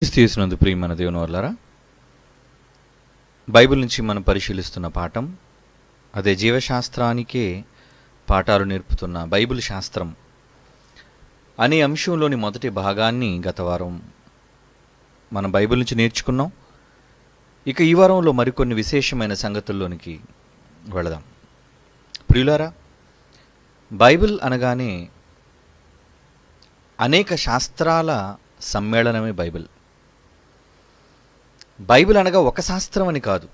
చేసినందు ప్రియమైన దేవుని వల్లారా, బైబిల్ నుంచి మనం పరిశీలిస్తున్న పాఠం అదే జీవశాస్త్రానికే పాఠాలు నేర్పుతున్న బైబిల్ శాస్త్రం అనే అంశంలోని మొదటి భాగాన్ని గత వారం మనం బైబిల్ నుంచి నేర్చుకున్నాం. ఇక ఈ వారంలో మరికొన్ని విశేషమైన సంగతుల్లోనికి వెళదాం. ప్రియులారా, బైబిల్ అనగానే అనేక శాస్త్రాల సమ్మేళనమే బైబిల్. బైబిల్ అనగా ఒక శాస్త్రం అని కాదు,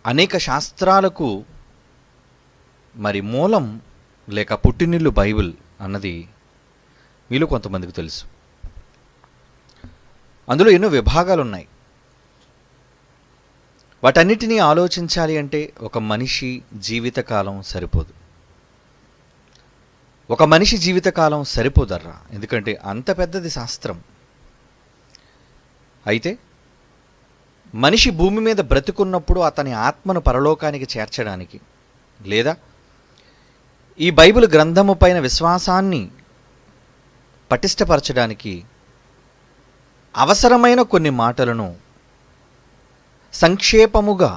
అనేక శాస్త్రాలకు మరి మూలం లేక పుట్టినిల్లు బైబిల్ అన్నది మీలో కొంతమందికి తెలుసు. అందులో ఎన్నో విభాగాలు ఉన్నాయి. వాటన్నిటినీ ఆలోచించాలి అంటే ఒక మనిషి జీవితకాలం సరిపోదు. ఒక మనిషి జీవితకాలం సరిపోదర్రా, ఎందుకంటే అంత పెద్దది శాస్త్రం. అయితే మనిషి భూమి మీద బ్రతుకున్నప్పుడు అతని ఆత్మను పరలోకానికి చేర్చడానికి, లేదా ఈ బైబిల్ గ్రంథము పైన విశ్వాసాన్ని పటిష్టపరచడానికి అవసరమైన కొన్ని మాటలను సంక్షేపముగా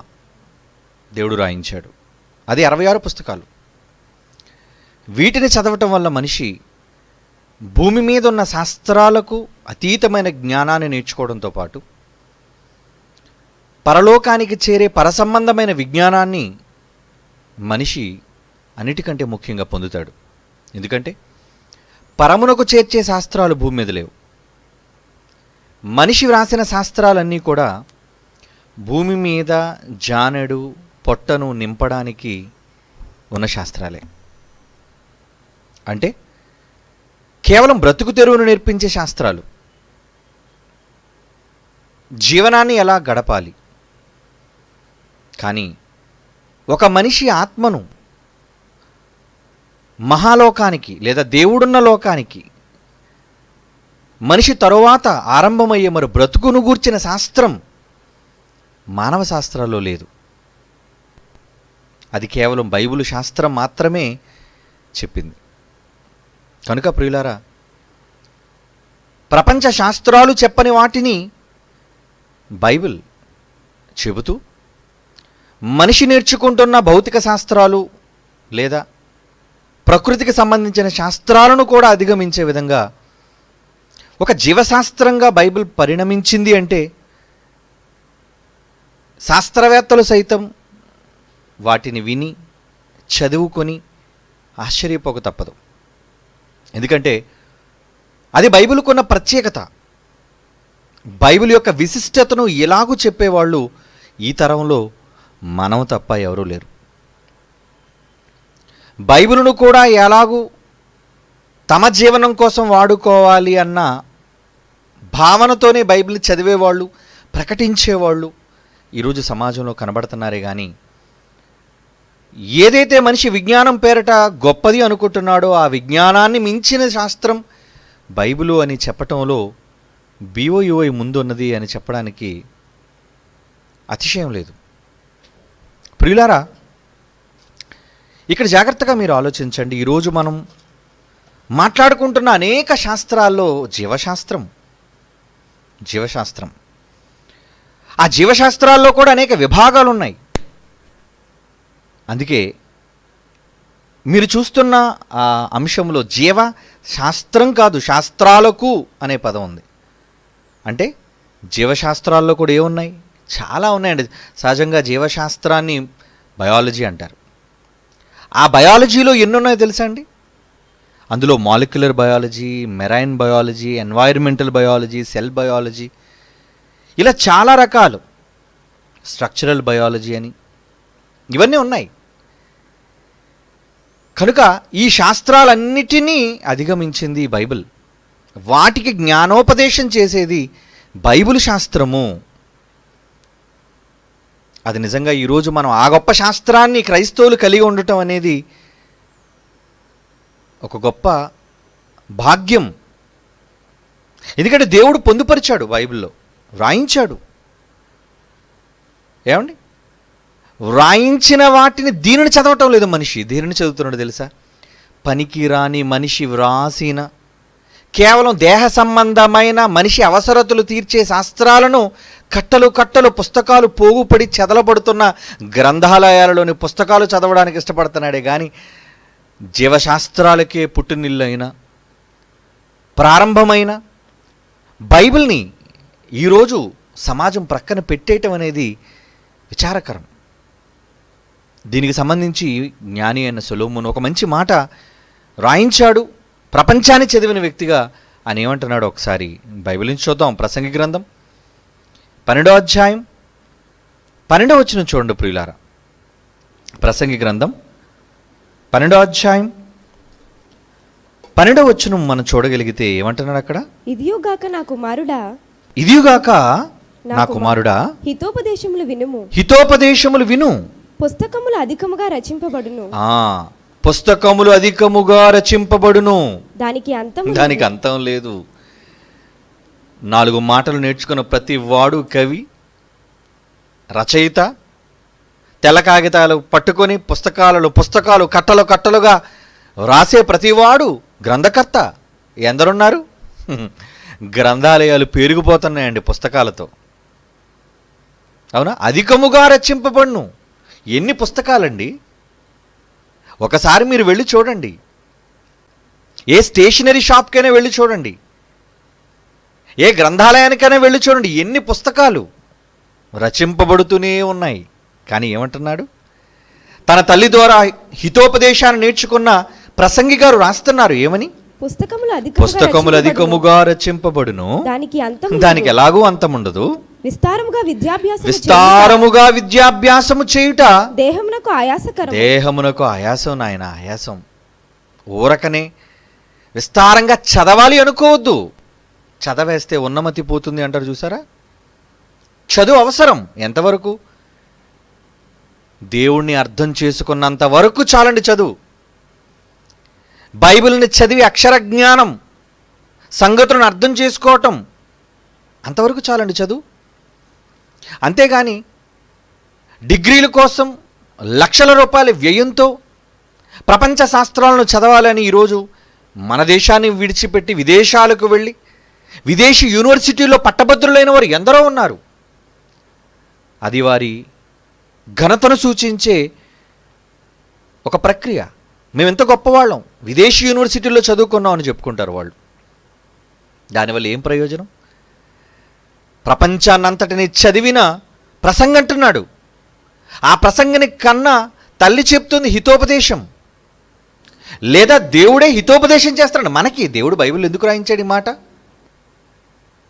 దేవుడు రాయించాడు. అది 66 పుస్తకాలు. వీటిని చదవటం వల్ల మనిషి భూమి మీద ఉన్న శాస్త్రాలకు అతీతమైన జ్ఞానాన్ని నేర్చుకోవడంతో పాటు పరలోకానికి చేరే పరసంబంధమైన విజ్ఞానాన్ని మనిషి అన్నిటికంటే ముఖ్యంగా పొందుతాడు. ఎందుకంటే పరమునకు చేర్చే శాస్త్రాలు భూమి మీద లేవు. మనిషి వ్రాసిన శాస్త్రాలన్నీ కూడా భూమి మీద జానెడు పొట్టను నింపడానికి ఉన్న శాస్త్రాలే. అంటే కేవలం బ్రతుకు తెరువును నేర్పించే శాస్త్రాలు. జీవనాన్ని ఎలా గడపాలి, కానీ ఒక మనిషి ఆత్మను మహాలోకానికి లేదా దేవుడున్న లోకానికి మనిషి తరువాత ఆరంభమయ్యే మరి బ్రతుకును గూర్చిన శాస్త్రం మానవ శాస్త్రాల్లో లేదు. అది కేవలం బైబిల్ శాస్త్రం మాత్రమే చెప్పింది. కనుక ప్రియులారా, ప్రపంచ శాస్త్రాలు చెప్పని వాటిని బైబిల్ చెబుతూ మనిషి నేర్చుకుంటున్న భౌతిక శాస్త్రాలు లేదా ప్రకృతికి సంబంధించిన శాస్త్రాలను కూడా అధిగమించే విధంగా ఒక జీవశాస్త్రంగా బైబిల్ పరిణమించింది. అంటే శాస్త్రవేత్తలు సైతం వాటిని విని చదువుకొని ఆశ్చర్యపోక తప్పదు. ఎందుకంటే అది బైబిల్కున్న ప్రత్యేకత. బైబిల్ యొక్క విశిష్టతను ఎలాగూ చెప్పేవాళ్ళు ఈ తరంలో మనం తప్ప ఎవరూ లేరు. బైబిలును కూడా ఎలాగూ తమ జీవనం కోసం వాడుకోవాలి అన్న భావనతోనే బైబిల్ చదివేవాళ్ళు, ప్రకటించేవాళ్ళు ఈరోజు సమాజంలో కనబడుతున్నారే కానీ ఏదైతే మనిషి విజ్ఞానం పేరట గొప్పది అనుకుంటున్నాడో ఆ విజ్ఞానాన్ని మించిన శాస్త్రం బైబిలు అని చెప్పటంలో BOUI ముందున్నది అని చెప్పడానికి అతిశయం లేదు. ప్రియులారా, ఇక్కడ జాగ్రత్తగా మీరు ఆలోచించండి. ఈరోజు మనం మాట్లాడుకుంటున్న అనేక శాస్త్రాల్లో జీవశాస్త్రం ఆ జీవశాస్త్రాల్లో కూడా అనేక విభాగాలు ఉన్నాయి. అందుకే మీరు చూస్తున్న ఆ అంశంలో జీవ శాస్త్రం కాదు, శాస్త్రాలకు అనే పదం ఉంది. అంటే జీవశాస్త్రాల్లో కూడా ఏమున్నాయి? చాలా ఉన్నాయండి. సహజంగా జీవశాస్త్రాన్ని బయాలజీ అంటారు. ఆ బయాలజీలో ఎన్ని ఉన్నాయో తెలుసా అండి? అందులో molecular biology, marine biology, environmental biology, cell biology, ఇలా చాలా రకాలు, స్ట్రక్చరల్ బయాలజీ అని ఇవన్నీ ఉన్నాయి. కనుక ఈ శాస్త్రాలన్నిటినీ అధిగమించింది బైబిల్. వాటికి జ్ఞానోపదేశం చేసేది బైబిల్ శాస్త్రము. అది నిజంగా ఈరోజు మనం ఆ గొప్ప శాస్త్రాన్ని క్రైస్తవులు కలిగి ఉండటం అనేది ఒక గొప్ప భాగ్యం. ఎందుకంటే దేవుడు పొందుపరిచాడు, బైబిల్లో వ్రాయించాడు. ఏమండి, వ్రాయించిన వాటిని దీనిని చదవటం లేదు మనిషి. దీనిని చదువుతున్నాడు తెలుసా? పనికి రాని మనిషి వ్రాసిన కేవలం దేహ సంబంధమైన మనిషి అవసరతలు తీర్చే శాస్త్రాలను కట్టలు కట్టలు పుస్తకాలు పోగుపడి చెదలబడుతున్న గ్రంథాలయాలలోని పుస్తకాలు చదవడానికి ఇష్టపడుతున్నాడే కానీ జీవశాస్త్రాలకే పుట్టినిల్లైన ప్రారంభమైన బైబిల్ని ఈరోజు సమాజం ప్రక్కన పెట్టేయటం అనేది విచారకరం. దీనికి సంబంధించి జ్ఞాని అయిన సొలొమోను ఒక మంచి మాట రాయించాడు. ప్రపంచాన్ని చదివిన వ్యక్తిగా ఆయన ఏమంటున్నాడు ఒకసారి బైబిల్ నుంచి చూద్దాం. ప్రసంగి గ్రంథం 12వ అధ్యాయం 12వ వచనం చూడండి ప్రియులారా. ప్రసంగి గ్రంథం 12వ అధ్యాయం 12వ వచనం మనం చూడగలిగితే ఏమంటున్నాడు అక్కడ? ఇదియుగాక నా కుమారుడా, ఇదియుగాక నా కుమారుడా, హితోపదేశములు వినుము, హితోపదేశములు విను, పుస్తకములు అధికముగా రచింపబడును, పుస్తకములు అధికముగా రచింపబడును, దానికి అంతం లేదు. 4 మాటలు నేర్చుకున్న ప్రతి వాడు కవి, రచయిత, తెల్ల కాగితాలు పట్టుకొని పుస్తకాలు కట్టలు కట్టలుగా రాసే ప్రతివాడు గ్రంథకర్త. ఎందరున్నారు? గ్రంథాలయాలు పెరిగిపోతున్నాయండి పుస్తకాలతో. అవునా? అధికముగా రచింపబడును. ఎన్ని పుస్తకాలండి? ఒకసారి మీరు వెళ్ళి చూడండి, ఏ స్టేషనరీ షాప్కైనా వెళ్ళి చూడండి, ఏ గ్రంథాలయానికైనా వెళ్ళి చూడండి, ఎన్ని పుస్తకాలు రచింపబడుతూనే ఉన్నాయి. కానీ ఏమంటున్నాడు? తన తల్లి ద్వారా హితోపదేశాన్ని నేర్చుకున్న ప్రసంగి గారు రాస్తున్నారు ఏమని? పుస్తకములు అధికముగా రచింపబడును, దానికి ఎలాగూ అంతముండదు, విస్తారముగా విద్యాభ్యాసము చేయుట దేహమునకు ఆయాసం. నాయన ఆయాసం. ఊరకనే విస్తారంగా చదవాలి అనుకోవద్దు. చదవేస్తే ఉన్నమతి పోతుంది అంటారు చూసారా? చదువు అవసరం. ఎంతవరకు? దేవుణ్ణి అర్థం చేసుకున్నంత వరకు చాలండి చదువు. బైబిల్ని చదివి అక్షర జ్ఞానం, సంగతులను అర్థం చేసుకోవటం, అంతవరకు చాలండి చదువు. అంతేగాని డిగ్రీల కోసం లక్షల రూపాయల వ్యయంతో ప్రపంచ శాస్త్రాలను చదవాలని ఈరోజు మన దేశాన్ని విడిచిపెట్టి విదేశాలకు వెళ్ళి విదేశీ యూనివర్సిటీల్లో పట్టభద్రులైన వారు ఎందరో ఉన్నారు. అది వారి ఘనతను సూచించే ఒక ప్రక్రియ. మేము ఎంత గొప్పవాళ్ళం, విదేశీ యూనివర్సిటీల్లో చదువుకున్నాం అని చెప్పుకుంటారు వాళ్ళు. దానివల్ల ఏం ప్రయోజనం? ప్రపంచాన్నంతటిని చదివిన ప్రసంగం అంటున్నాడు. ఆ ప్రసంగని కన్నా తల్లి చెప్తుంది హితోపదేశం, లేదా దేవుడే హితోపదేశం చేస్తాడు మనకి. దేవుడు బైబిల్ ఎందుకు రాయించాడు ఈ మాట?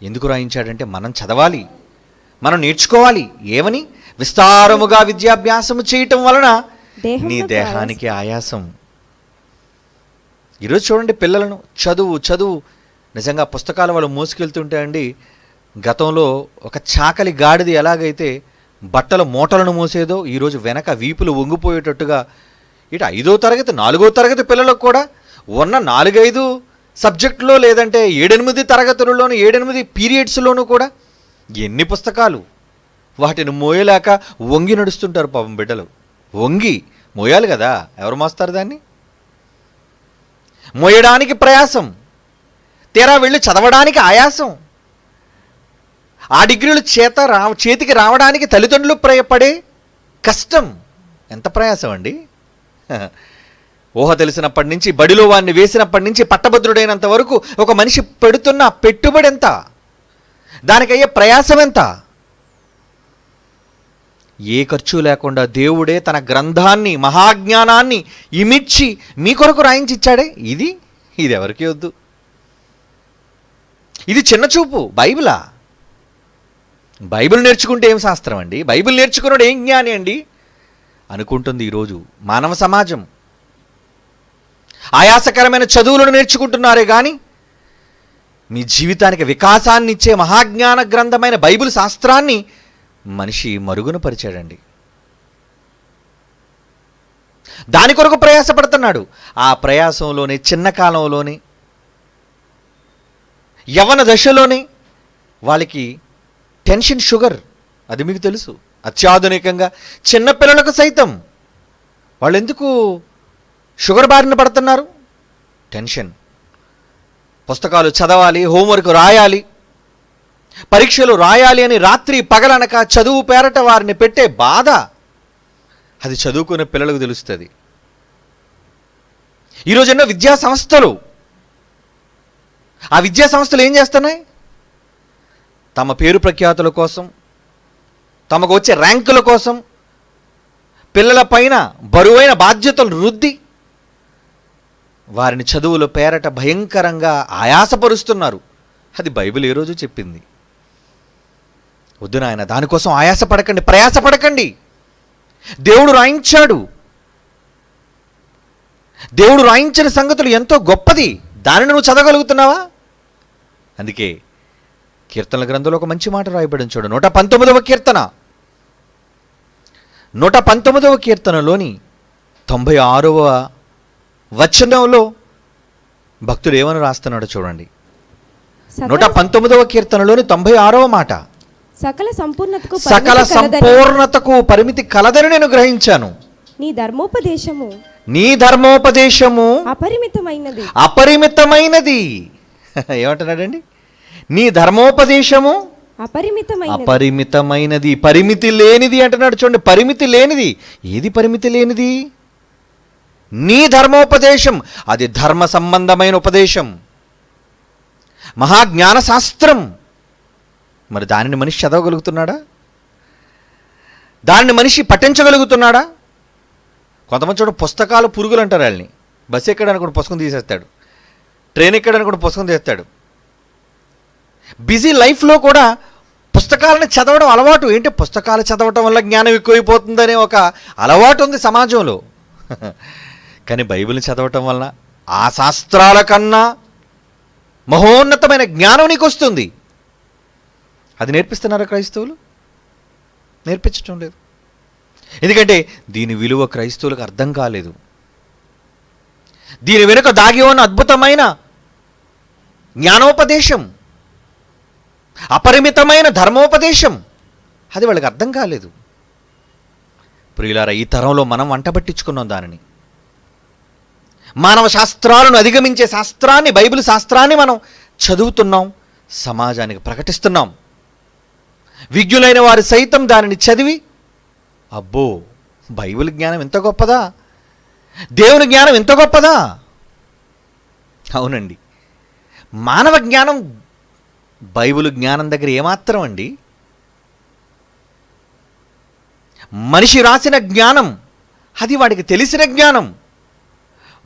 ఎందుకు రాయించాడంటే మనం చదవాలి, మనం నేర్చుకోవాలి. ఏమని? విస్తారముగా విద్యాభ్యాసము చేయటం వలన నీ దేహానికి ఆయాసం. ఈరోజు చూడండి పిల్లలను, చదువు నిజంగా పుస్తకాలు వాళ్ళు మోసుకెళ్తుంటే అండి, గతంలో ఒక చాకలి గాడిది ఎలాగైతే బట్టల మూటలను మోసేదో ఈరోజు వెనక వీపులు వంగిపోయేటట్టుగా ఇటు 5వ తరగతి 4వ తరగతి పిల్లలకు కూడా ఉన్న 4-5 సబ్జెక్టులో, లేదంటే 7-8 తరగతులలోనూ 7-8 పీరియడ్స్లోనూ కూడా ఎన్ని పుస్తకాలు. వాటిని మోయలేక వంగి నడుస్తుంటారు పాపం బిడ్డలు. వంగి మోయాలి కదా, ఎవరు మోస్తారు దాన్ని? మోయడానికి ప్రయాసం, తీరా వెళ్ళి చదవడానికి ఆయాసం. ఆ డిగ్రీలు చేతికి రావడానికి తల్లిదండ్రులు పడే కష్టం ఎంత ప్రయాసం అండి. ఊహ తెలిసినప్పటి నుంచి, బడిలో వాడిని వేసినప్పటి నుంచి పట్టభద్రుడైనంత వరకు ఒక మనిషి పెడుతున్న పెట్టుబడి ఎంత, దానికయ్యే ప్రయాసం ఎంత? ఏ ఖర్చు లేకుండా దేవుడే తన గ్రంథాన్ని, మహాజ్ఞానాన్ని ఇమిడ్చి మీ కొరకు రాయించి ఇచ్చాడే. ఇది ఎవరికి వద్దు. ఇది చిన్న చూపు. బైబిల్ నేర్చుకుంటే ఏం శాస్త్రం అండి, బైబిల్ నేర్చుకున్నాడు ఏం జ్ఞాని అండి అనుకుంటుంది ఈరోజు మానవ సమాజం. ఆయాసకరమైన చదువులను నేర్చుకుంటున్నారే కానీ మీ జీవితానికి వికాసాన్ని ఇచ్చే మహాజ్ఞాన గ్రంథమైన బైబిల్ శాస్త్రాన్ని మనిషి మరుగున పరిచాడండి. దాని కొరకు ప్రయాసపడుతున్నాడు. ఆ ప్రయాసంలోనే చిన్న కాలంలోనే, యవ్వన దశలోనే వాళ్ళకి టెన్షన్, షుగర్, అది మీకు తెలుసు. అత్యాధునికంగా చిన్నపిల్లలకు సైతం వాళ్ళు ఎందుకు షుగర్ బారిన పడుతున్నారు? టెన్షన్. పుస్తకాలు చదవాలి, హోంవర్క్ రాయాలి, పరీక్షలు రాయాలి అని రాత్రి పగలనక చదువు పేరట వారిని పెట్టే బాధ అది చదువుకునే పిల్లలకు తెలుస్తుంది. ఈరోజు ఎన్నో విద్యా సంస్థలు, ఆ విద్యా సంస్థలు ఏం చేస్తున్నాయి? తమ పేరు ప్రఖ్యాతుల కోసం, తమకు వచ్చే ర్యాంకుల కోసం పిల్లల పైన బరువైన బాధ్యతలు రుద్ది వారిని చదువుల పేరట భయంకరంగా ఆయాసపరుస్తున్నారు. అది బైబిల్ ఏ రోజు చెప్పింది? వద్దు నాయన, దానికోసం ఆయాసపడకండి, ప్రయాసపడకండి. దేవుడు రాయించాడు. దేవుడు రాయించిన సంగతులు ఎంతో గొప్పది. దానిని నువ్వు చదవగలుగుతున్నావా? అందుకే కీర్తనల గ్రంథంలో ఒక మంచి మాట రాయబడిన చూడు. 119వ కీర్తన, 119వ కీర్తనలోని 96వ వచనంలో భక్తుడు ఏమని రాస్తున్నాడో చూడండి. 119వ కీర్తనలోని 96వ మాట, సకల సకల సంపూర్ణతకు పరిమితి కలదని నేను గ్రహించాను. నీ ధర్మోపదేశము అపరిమితమైనది. ఏమంటున్నాడండి? నీ ధర్మోపదేశము అపరిమితమైనది, పరిమితి లేనిది అంటున్నాడు. చూడండి, పరిమితి లేనిది. ఏది పరిమితి లేనిది? నీ ధర్మోపదేశం. అది ధర్మ సంబంధమైన ఉపదేశం, మహాజ్ఞాన శాస్త్రం. మరి దానిని మనిషి చదవగలుగుతున్నాడా? దానిని మనిషి పఠించగలుగుతున్నాడా? కొంతమంది చూడ పుస్తకాలు పురుగులు అంటారు వాళ్ళని. బస్సు ఎక్కడానికి కూడా పుస్తకం తీసేస్తాడు, ట్రైన్ ఎక్కడానికి కూడా పుస్తకం తీస్తాడు. బిజీ లైఫ్లో కూడా పుస్తకాలను చదవడం అలవాటు. ఏంటి, పుస్తకాలు చదవటం వల్ల జ్ఞానం ఎక్కువైపోతుందనే ఒక అలవాటు ఉంది సమాజంలో. కానీ బైబిల్ని చదవటం వలన ఆ శాస్త్రాల కన్నా మహోన్నతమైన జ్ఞానం నీకు వస్తుంది. అది నేర్పిస్తున్నారా క్రైస్తవులు? నేర్పించటం లేదు. ఎందుకంటే దీని విలువ క్రైస్తవులకు అర్థం కాలేదు. దీని వెనుక దాగి ఉన్న అద్భుతమైన జ్ఞానోపదేశం, అపరిమితమైన ధర్మోపదేశం అది వాళ్ళకి అర్థం కాలేదు. ప్రియులారా, ఈ తరంలో మనం వంటబట్టించుకున్నాం దానిని. మానవ శాస్త్రాలను అధిగమించే శాస్త్రాన్ని, బైబిల్ శాస్త్రాన్ని మనం చదువుతున్నాం, సమాజానికి ప్రకటిస్తున్నాం. విజ్ఞులైన వారు సైతం దానిని చదివి, అబ్బో బైబిల్ జ్ఞానం ఎంత గొప్పదా, దేవుని జ్ఞానం ఎంత గొప్పదా. అవునండి, మానవ జ్ఞానం బైబిల్ జ్ఞానం దగ్గర ఏమాత్రం అండి. మనిషి రాసిన జ్ఞానం అది వాడికి తెలిసిన జ్ఞానం,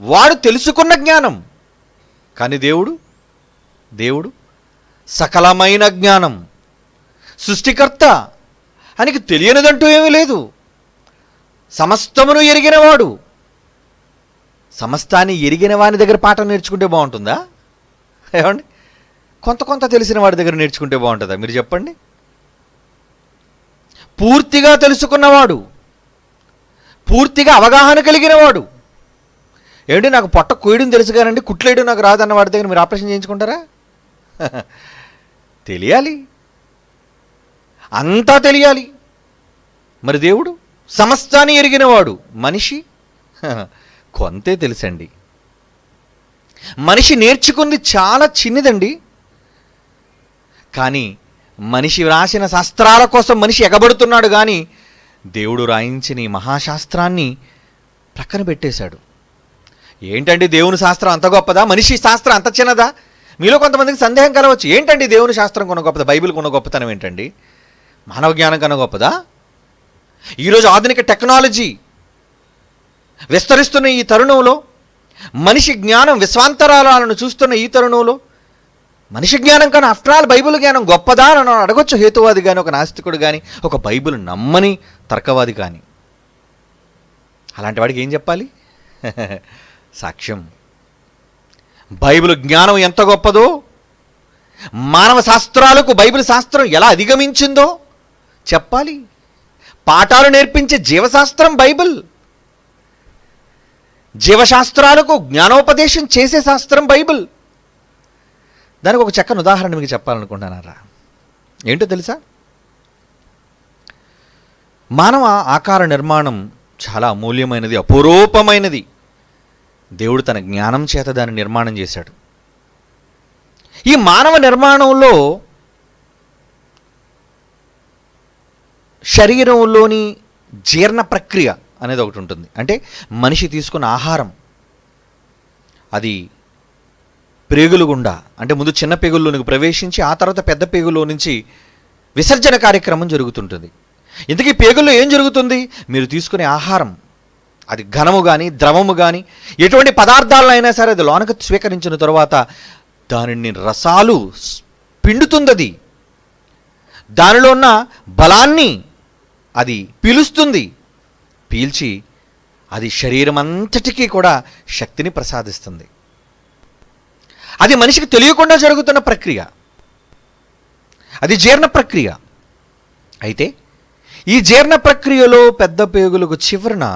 వాడు తెలుసుకున్న జ్ఞానం. కానీ దేవుడు సకలమైన జ్ఞానం, సృష్టికర్త, ఆయనకి తెలియనిదంటూ ఏమీ లేదు. సమస్తమును ఎరిగినవాడు. సమస్తాన్ని ఎరిగిన వాని దగ్గర పాఠం నేర్చుకుంటే బాగుంటుందా? ఏమండి, కొంత తెలిసిన వాడి దగ్గర నేర్చుకుంటే బాగుంటుందా? మీరు చెప్పండి. పూర్తిగా తెలుసుకున్నవాడు, పూర్తిగా అవగాహన కలిగినవాడు. ఏమిటి, నాకు పొట్ట కోయడం తెలుసు కానండి, కుట్లేయడం నాకు రాదన్న వాడి దగ్గర మీరు ఆపరేషన్ చేయించుకుంటారా? తెలియాలి, అంతా తెలియాలి. మరి దేవుడు సమస్తాన్ని ఎరిగినవాడు. మనిషి కొంతే తెలుసండి. మనిషి నేర్చుకుంది చాలా చిన్నదండి. కానీ మనిషి రాసిన శాస్త్రాల కోసం మనిషి ఎగబడుతున్నాడు. కానీ దేవుడు రాయించిన ఈ మహాశాస్త్రాన్ని ప్రక్కన పెట్టేశాడు. ఏంటండి దేవుని శాస్త్రం అంత గొప్పదా, మనిషి శాస్త్రం అంత చిన్నదా? మీలో కొంతమందికి సందేహం కలవచ్చు. ఏంటండి దేవుని శాస్త్రం కొన్న గొప్పదా, బైబిల్ కొన్న గొప్పతనం ఏంటండి, మానవ జ్ఞానం కన్నా గొప్పదా? ఈరోజు ఆధునిక టెక్నాలజీ విస్తరిస్తున్న ఈ తరుణంలో, మనిషి జ్ఞానం విశ్వాంతరాలను చూస్తున్న ఈ తరుణంలో, మనిషి జ్ఞానం కన్నా ఆఫ్టర్ ఆల్ బైబిల్ జ్ఞానం గొప్పదా అని అడగొచ్చు హేతువాది కానీ, ఒక నాస్తికుడు కానీ, ఒక బైబిల్ నమ్మని తర్కవాది కానీ. అలాంటి వాడికి ఏం చెప్పాలి? సాక్ష్యం. బైబిల్ జ్ఞానం ఎంత గొప్పదో, మానవ శాస్త్రాలకు బైబిల్ శాస్త్రం ఎలా అధిగమించిందో చెప్పాలి. పాఠాలు నేర్పించే జీవశాస్త్రం బైబిల్, జీవశాస్త్రాలకు జ్ఞానోపదేశం చేసే శాస్త్రం బైబిల్. దానికి ఒక చక్కని ఉదాహరణ మీకు చెప్పాలనుకుంటున్నారా? ఏంటో తెలుసా? మానవ ఆకార నిర్మాణం చాలా అమూల్యమైనది, అపురూపమైనది. దేవుడు తన జ్ఞానం చేత దాన్ని నిర్మాణం చేశాడు. ఈ మానవ నిర్మాణంలో శరీరంలోని జీర్ణ ప్రక్రియ అనేది ఒకటి ఉంటుంది. అంటే మనిషి తీసుకున్న ఆహారం అది పేగులు గుండా, అంటే ముందు చిన్న పేగుల్లోనికి ప్రవేశించి ఆ తర్వాత పెద్ద పేగుల్లో నుంచి విసర్జన కార్యక్రమం జరుగుతుంటుంది. ఇంతకీ పేగుల్లో ఏం జరుగుతుంది? మీరు తీసుకునే ఆహారం అది ఘనము కానీ ద్రవము కానీ ఎటువంటి పదార్థాలైనా సరే అది లోనకు స్వీకరించిన తర్వాత దానిని రసాలు పిండుతుంది. దానిలో ఉన్న బలాన్ని అది పీలుస్తుంది. పీల్చి అది శరీరం అంతటికీ కూడా శక్తిని ప్రసాదిస్తుంది. అది మనిషికి తెలియకుండా జరుగుతున్న ప్రక్రియ, అది జీర్ణ ప్రక్రియ. అయితే ఈ జీర్ణ ప్రక్రియలో పెద్ద పేగులకు చివరన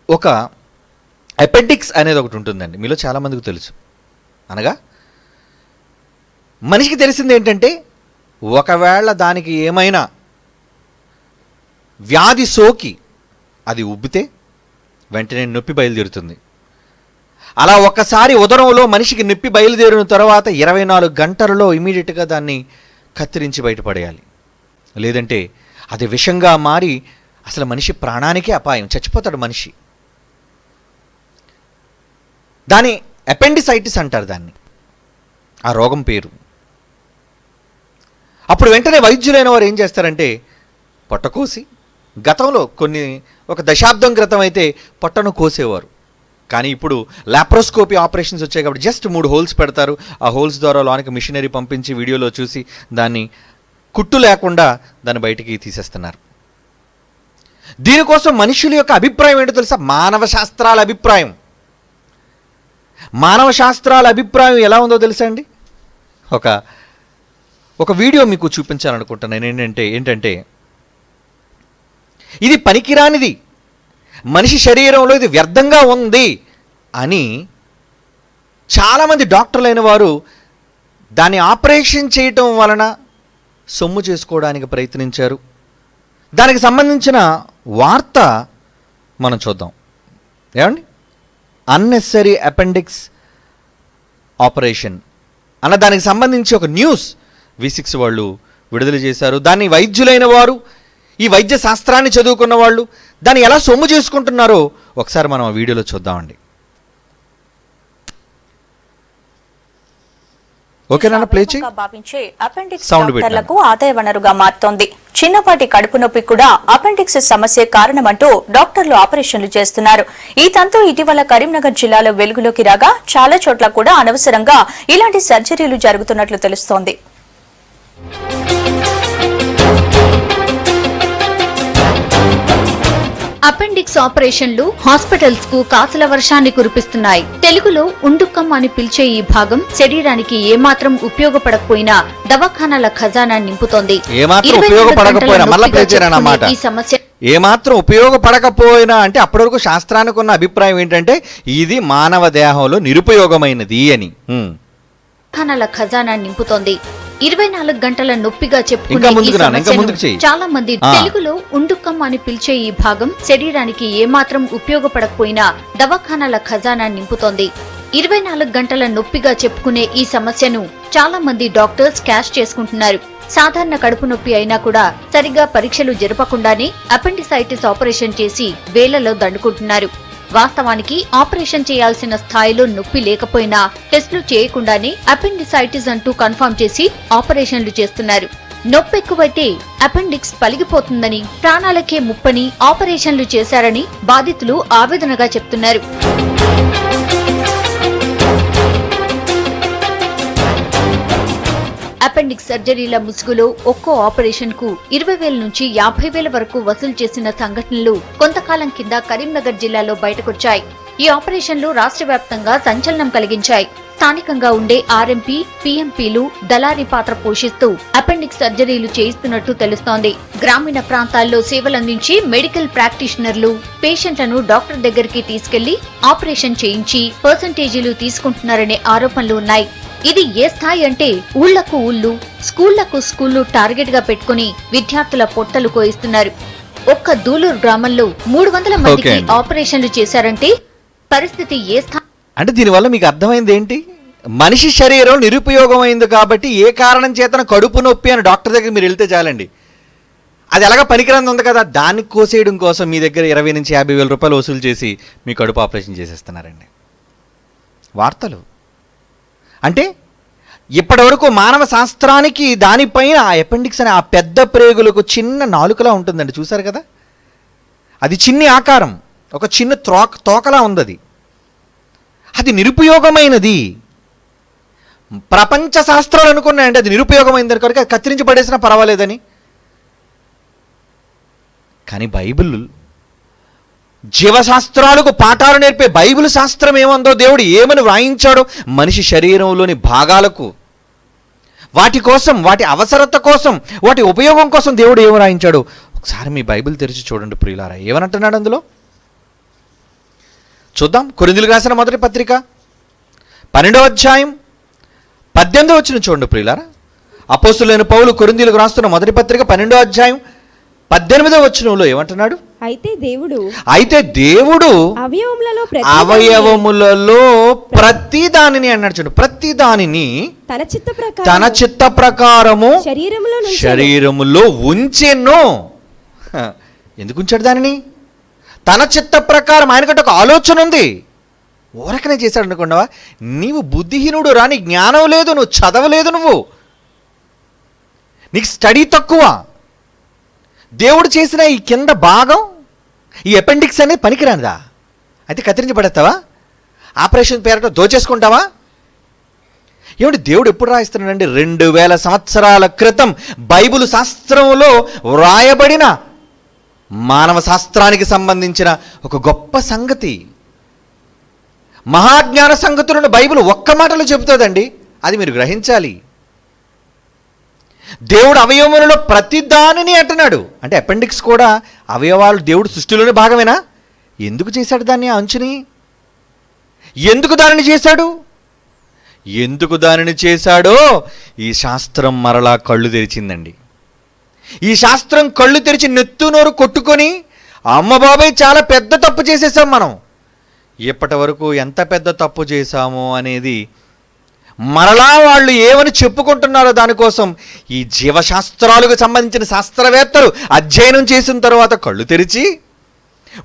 ఒక అపెండిక్స్ అనేది ఒకటి ఉంటుందండి. మీలో చాలామందికి తెలుసు. అనగా మనిషికి తెలిసింది ఏంటంటే, ఒకవేళ దానికి ఏమైనా వ్యాధి సోకి అది ఉబ్బితే వెంటనే నొప్పి బయలుదేరుతుంది. అలా ఒక్కసారి ఉదరంలో మనిషికి నొప్పి బయలుదేరిన తర్వాత 24 గంటలలో ఇమీడియట్గా దాన్ని కత్తిరించి బయటపడేయాలి. లేదంటే అది విషంగా మారి అసలు మనిషి ప్రాణానికే అపాయం, చచ్చిపోతాడు మనిషి. దాని అపెండిసైటిస్ అంటారు దాన్ని, ఆ రోగం పేరు. అప్పుడు వెంటనే వైద్యులైన వారు ఏం చేస్తారంటే పొట్ట కోసి, గతంలో ఒక దశాబ్దం క్రితం అయితే పొట్టను కోసేవారు. కానీ ఇప్పుడు లాప్రోస్కోపీ ఆపరేషన్స్ వచ్చాయి కాబట్టి జస్ట్ 3 హోల్స్ పెడతారు. ఆ హోల్స్ ద్వారా లోనికి మిషనరీ పంపించి వీడియోలో చూసి దాన్ని కుట్టు లేకుండా దాన్ని బయటికి తీసేస్తున్నారు. దీనికోసం మనుషుల యొక్క అభిప్రాయం ఏంటో తెలుసా? మానవ శాస్త్రాల అభిప్రాయం. మానవ శాస్త్రాల అభిప్రాయం ఎలా ఉందో తెలుసా అండి? ఒక వీడియో మీకు చూపించాలనుకుంటున్నాను. ఏంటంటే ఇది పనికిరానిది, మనిషి శరీరంలో ఇది వ్యర్థంగా ఉంది అని చాలామంది డాక్టర్లైన వారు దాన్ని ఆపరేషన్ చేయటం వలన సొమ్ము చేసుకోవడానికి ప్రయత్నించారు. దానికి సంబంధించిన వార్త మనం చూద్దాం. ఏమండి? అన్నెసరీ అపెండిక్స్ ఆపరేషన్ అన్న దానికి సంబంధించి ఒక న్యూస్ V6 వాళ్ళు విడుదల చేశారు. దాన్ని వైద్యులైన వారు, ఈ వైద్య శాస్త్రాన్ని చదువుకున్న వాళ్ళు దాన్ని ఎలా సొమ్ము చేసుకుంటున్నారో ఒకసారి మనం ఆ వీడియోలో చూద్దామండి. ఓకేనా? ప్లే చేయి. భావించే అపెండిక్స్ డాక్టర్లకు ఆదాయ వనరుగా మారుతోంది. చిన్నపాటి కడుపు నొప్పి కూడా అపెండిక్స్ సమస్య కారణమంటూ డాక్టర్లు ఆపరేషన్లు చేస్తున్నారు. ఈ తంతు ఇటీవల కరీంనగర్ జిల్లాలో వెలుగులోకి రాగా చాలా చోట్ల కూడా అనవసరంగా ఇలాంటి సర్జరీలు జరుగుతున్నట్లు తెలుస్తోంది. అపెండిక్స్ ఆపరేషన్లు హాస్పిటల్స్ కు కాసుల వర్షాన్ని కురిపిస్తున్నాయి. తెలుగులో ఉండుక్కం అని పిలిచే ఈ భాగం శరీరానికి ఏమాత్రం ఉపయోగపడకపోయినా దవాఖానాల ఖజానా నింపుతోంది. ఈ సమస్య ఏమాత్రం ఉపయోగపడకపోయినా అంటే అప్పటి వరకు శాస్త్రానికి ఉన్న అభిప్రాయం ఏంటంటే ఇది మానవ దేహంలో నిరుపయోగమైనది అని. దవాఖానాల ఖజానా నింపుతోంది. 24 గంటల నొప్పిగా చెప్పుకునే చాలా మంది తెలుగులో ఉండుక్కం అని పిలిచే ఈ భాగం శరీరానికి ఏమాత్రం ఉపయోగపడకపోయినా దవాఖానాల ఖజానా నింపుతోంది. 24 గంటల నొప్పిగా చెప్పుకునే ఈ సమస్యను చాలా మంది డాక్టర్స్ క్యాష్ చేసుకుంటున్నారు. సాధారణ కడుపు నొప్పి అయినా కూడా సరిగా పరీక్షలు జరపకుండానే అపెండిసైటిస్ ఆపరేషన్ చేసి వేలలో దండుకుంటున్నారు. వాస్తవానికి ఆపరేషన్ చేయాల్సిన స్థాయిలో నొప్పి లేకపోయినా టెస్టులు చేయకుండానే అపెండిసైటిస్ అంటూ కన్ఫర్మ్ చేసి ఆపరేషన్లు చేస్తున్నారు. నొప్పి ఎక్కువైతే అపెండిక్స్ పలిగిపోతుందని, ప్రాణాలకే ముప్పని ఆపరేషన్లు చేశారని బాధితులు ఆవేదనగా చెప్తున్నారు. అపెండిక్స్ సర్జరీల ముసుగులో ఒక్కో ఆపరేషన్ కు 20,000 నుంచి 50,000 వరకు వసూలు చేసిన సంఘటనలు కొంతకాలం కింద కరీంనగర్ జిల్లాలో బయటకొచ్చాయి. ఈ ఆపరేషన్లు రాష్ట్ర వ్యాప్తంగా సంచలనం కలిగించాయి. స్థానికంగా ఉండే ఆర్ఎంపీ, పీఎంపీలు దళారీ పాత్ర పోషిస్తూ అపెండిక్స్ సర్జరీలు చేయిస్తున్నట్టు తెలుస్తోంది. గ్రామీణ ప్రాంతాల్లో సేవలందించి మెడికల్ ప్రాక్టీషనర్లు పేషెంట్లను డాక్టర్ దగ్గరికి తీసుకెళ్లి ఆపరేషన్ చేయించి పర్సంటేజీలు తీసుకుంటున్నారనే ఆరోపణలు ఉన్నాయి. ఇది ఏ స్థాయి అంటే ఊళ్లకు ఊళ్లు, స్కూళ్లకు స్కూళ్లు టార్గెట్ గా పెట్టుకుని విద్యార్థుల పొట్టలు కోయిస్తున్నారు. ఒక్క దూలూరు గ్రామంలో 300 మందికి ఆపరేషన్లు చేశారంటే పరిస్థితి ఏ స్థాయి అంటే దీనివల్ల మీకు అర్థమైంది ఏంటి? మనిషి శరీరం నిరుపయోగమైంది కాబట్టి ఏ కారణం చేతన కడుపు నొప్పి అని డాక్టర్ దగ్గర మీరు వెళ్తే చాలండి, అది ఎలాగ పనికిరంది ఉంది కదా, దాన్ని కోసేయడం కోసం మీ దగ్గర 20 నుంచి 50 వేల రూపాయలు వసూలు చేసి మీ కడుపు ఆపరేషన్ చేసేస్తున్నారండి. వార్తలు అంటే ఇప్పటివరకు మానవ శాస్త్రానికి దానిపైన ఆ అపెండిక్స్ అనే ఆ పెద్ద ప్రేగులకు చిన్న నాలుకలా ఉంటుందండి, చూసారు కదా, అది చిన్ని ఆకారం, ఒక చిన్న తోకలా ఉంది, అది నిరుపయోగమైనది. ప్రపంచ శాస్త్రాలు అనుకున్నాయండి అది నిరుపయోగమైందని, కనుక అది కత్తిరించి పడేసినా పర్వాలేదని. కానీ బైబిల్ జీవశాస్త్రాలకు పాఠాలు నేర్పే బైబిల్ శాస్త్రం ఏమందో, దేవుడు ఏమని వ్రాయించాడో మనిషి శరీరంలోని భాగాలకు, వాటి కోసం, వాటి అవసరత కోసం, వాటి ఉపయోగం కోసం దేవుడు ఏమి వ్రాయించాడు ఒకసారి మీ బైబిల్ తెరిచి చూడండి ప్రియులారా. ఏమనంటున్నాడు అందులో చూద్దాం. కొరింథీయులకు రాసిన మొదటి పత్రిక 12వ అధ్యాయం 18వ వచనం చూడండి ప్రియులారా. అపోస్తలుడైన పౌలు కొరింథీయులకు రాస్తున్న మొదటి పత్రిక 12వ అధ్యాయం 18వ వచనంలో ఏమంటున్నాడు? అయితే దేవుడు అవయవములలో ప్రతి దానిని అన్నాడు చూడు, ప్రతి దానిని తన చిత్త ప్రకారము శరీరములో ఉంచెను. ఎందుకు ఉంచాడు దానిని? తన చిత్త ప్రకారం. ఆయనకంటే ఒక ఆలోచన ఉంది, ఊరకనే చేశాడు అనుకున్నావా? నీవు బుద్ధిహీనుడు రా, నీ జ్ఞానం లేదు, నువ్వు చదవలేదు, నీకు స్టడీ తక్కువ. దేవుడు చేసిన ఈ కింద భాగం, ఈ అపెండిక్స్ అనేది పనికిరానిదా? అయితే కత్తిరించి పడేస్తావా? ఆపరేషన్ పేరట దోచేసుకుంటావా? ఏమిటి దేవుడు ఎప్పుడు రాయిస్తున్నాడండి? 2000 సంవత్సరాల క్రితం బైబిల్ శాస్త్రంలో వ్రాయబడిన మానవ శాస్త్రానికి సంబంధించిన ఒక గొప్ప సంగతి, మహాజ్ఞాన సంగతులను బైబిల్ ఒక్క మాటలో చెబుతుందండి. అది మీరు గ్రహించాలి. దేవుడు అవయవములలో ప్రతి దానిని అంటున్నాడు. అంటే అపెండిక్స్ కూడా అవయవాలు దేవుడు సృష్టిలోని భాగమేనా? ఎందుకు చేశాడు దాన్ని? ఆ అంచుని ఎందుకు దానిని చేశాడు? ఎందుకు దానిని చేశాడో ఈ శాస్త్రం మరలా కళ్ళు తెరిచిందండి. ఈ శాస్త్రం కళ్ళు తెరిచి నెత్తు నోరు కొట్టుకొని, అమ్మ బాబాయ్ చాలా పెద్ద తప్పు చేసేసాం మనం, ఇప్పటి వరకు ఎంత పెద్ద తప్పు చేశామో అనేది మరలా వాళ్ళు ఏమని చెప్పుకుంటున్నారో దానికోసం ఈ జీవశాస్త్రాలకు సంబంధించిన శాస్త్రవేత్తలు అధ్యయనం చేసిన తర్వాత కళ్ళు తెరిచి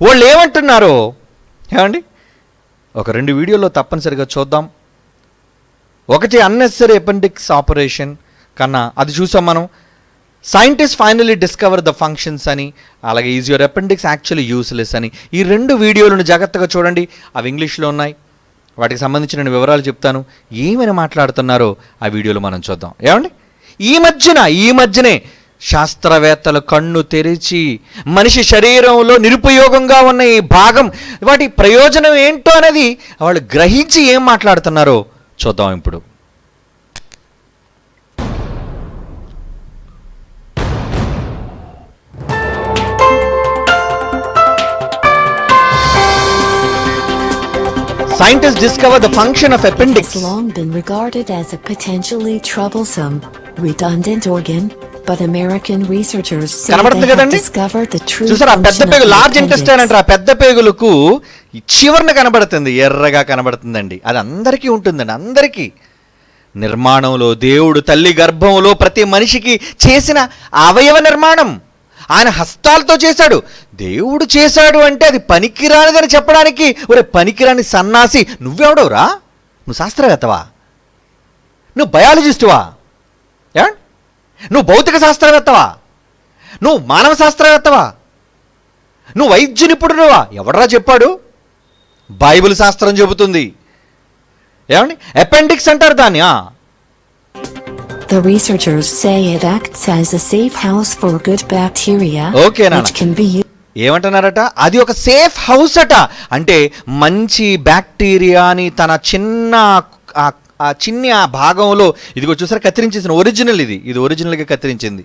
వాళ్ళు ఏమంటున్నారో ఏమండి ఒక 2 వీడియోలో తప్పనిసరిగా చూద్దాం. ఒకటి అన్నెసరీ అపెండిక్స్ ఆపరేషన్ కన్నా అది చూసాం మనం. Scientist finally discover the functions అని, అలాగే is your appendix actually useless అని. ఈ 2 వీడియోలను జాగ్రత్తగా చూడండి, అవి ఇంగ్లీష్లో ఉన్నాయి. వాటికి సంబంధించిన వివరాలు చెప్తాను. ఏమని మాట్లాడుతున్నారో ఆ వీడియోలో మనం చూద్దాం. ఏమండి ఈ మధ్యనే శాస్త్రవేత్తలు కన్ను తెరిచి మనిషి శరీరంలో నిరుపయోగంగా ఉన్న ఈ భాగం, వాటి ప్రయోజనం ఏంటో అనేది వాళ్ళు గ్రహించి ఏం మాట్లాడుతున్నారో చూద్దాం ఇప్పుడు. Scientists discover the function of appendix. It's long been regarded as a potentially troublesome, redundant organ, but American researchers say they have discovered the true function of the large intestine అంటారు. ఆ పెద్ద పేగులకు చివర్న కనబడుతుంది, ఎర్రగా కనబడుతుందండి. అది అందరికీ ఉంటుందండి, అందరికీ. నిర్మాణంలో దేవుడు తల్లి గర్భంలో ప్రతి మనిషికి చేసిన అవయవ నిర్మాణం ఆయన హస్తాలతో చేశాడు. దేవుడు చేశాడు అంటే అది పనికిరానిదని చెప్పడానికి ఒరే పనికిరాని సన్నాసి నువ్వెవడవురా? నువ్వు శాస్త్రవేత్తవా? నువ్వు బయాలజిస్టువా? నువ్వు భౌతిక శాస్త్రవేత్తవా? నువ్వు మానవ శాస్త్రవేత్తవా? నువ్వు వైద్య నిపుణుడువా? ఎవడరా చెప్పాడు? బైబిల్ శాస్త్రం చెబుతుంది. ఏమండి అపెండిక్స్ అంటారు దాన్ని. The researchers say it acts as a safe house for good bacteria, which can be used. ఏమంటున్నారట? అది ఒక సేఫ్ హౌస్ అట. అంటే మంచి బ్యాక్టీరియాని తన చిన్న భాగంలో, ఇదిగో చూసారా కత్తిరించేసిన ఒరిజినల్, ఇది ఒరిజినల్గా కత్తిరించింది.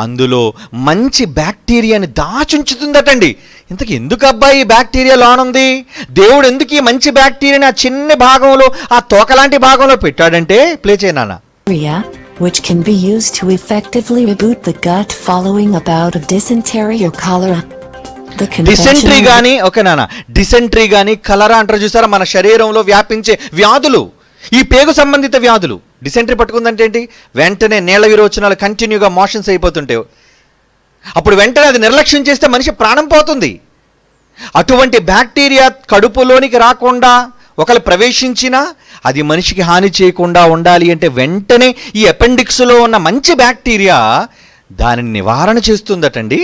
అందులో మంచి బ్యాక్టీరియాని దాచుంచుతుందటండి. ఇంతకు ఎందుకు అబ్బాయి ఈ బ్యాక్టీరియా లోనుంది? దేవుడు ఎందుకు ఈ మంచి బ్యాక్టీరియాని ఆ చిన్న భాగంలో, ఆ తోకలాంటి భాగంలో పెట్టాడంటే, ప్లే చేయనా, which can be used to effectively reboot the gut following a bout of dysentery or cholera. Dysentery కానీ, ఓకే నాన్న, డిసెంట్రీ కానీ కలరా అంటారు చూసారా, మన శరీరంలో వ్యాపించే వ్యాధులు, ఈ పేగు సంబంధిత వ్యాధులు, డిసెంట్రీ పట్టుకుందంటే ఏంటి, వెంటనే నీళ్ల విరోచనాలు కంటిన్యూగా మోషన్స్ అయిపోతుంటాయి. అప్పుడు వెంటనే అది నిర్లక్ష్యం చేస్తే మనిషి ప్రాణం పోతుంది. అటువంటి బ్యాక్టీరియా కడుపులోనికి రాకుండా ఒకళ్ళు ప్రవేశించినా అది మనిషికి హాని చేయకుండా ఉండాలి అంటే వెంటనే ఈ అపెండిక్స్లో ఉన్న మంచి బ్యాక్టీరియా దానిని నివారణ చేస్తుందటండి.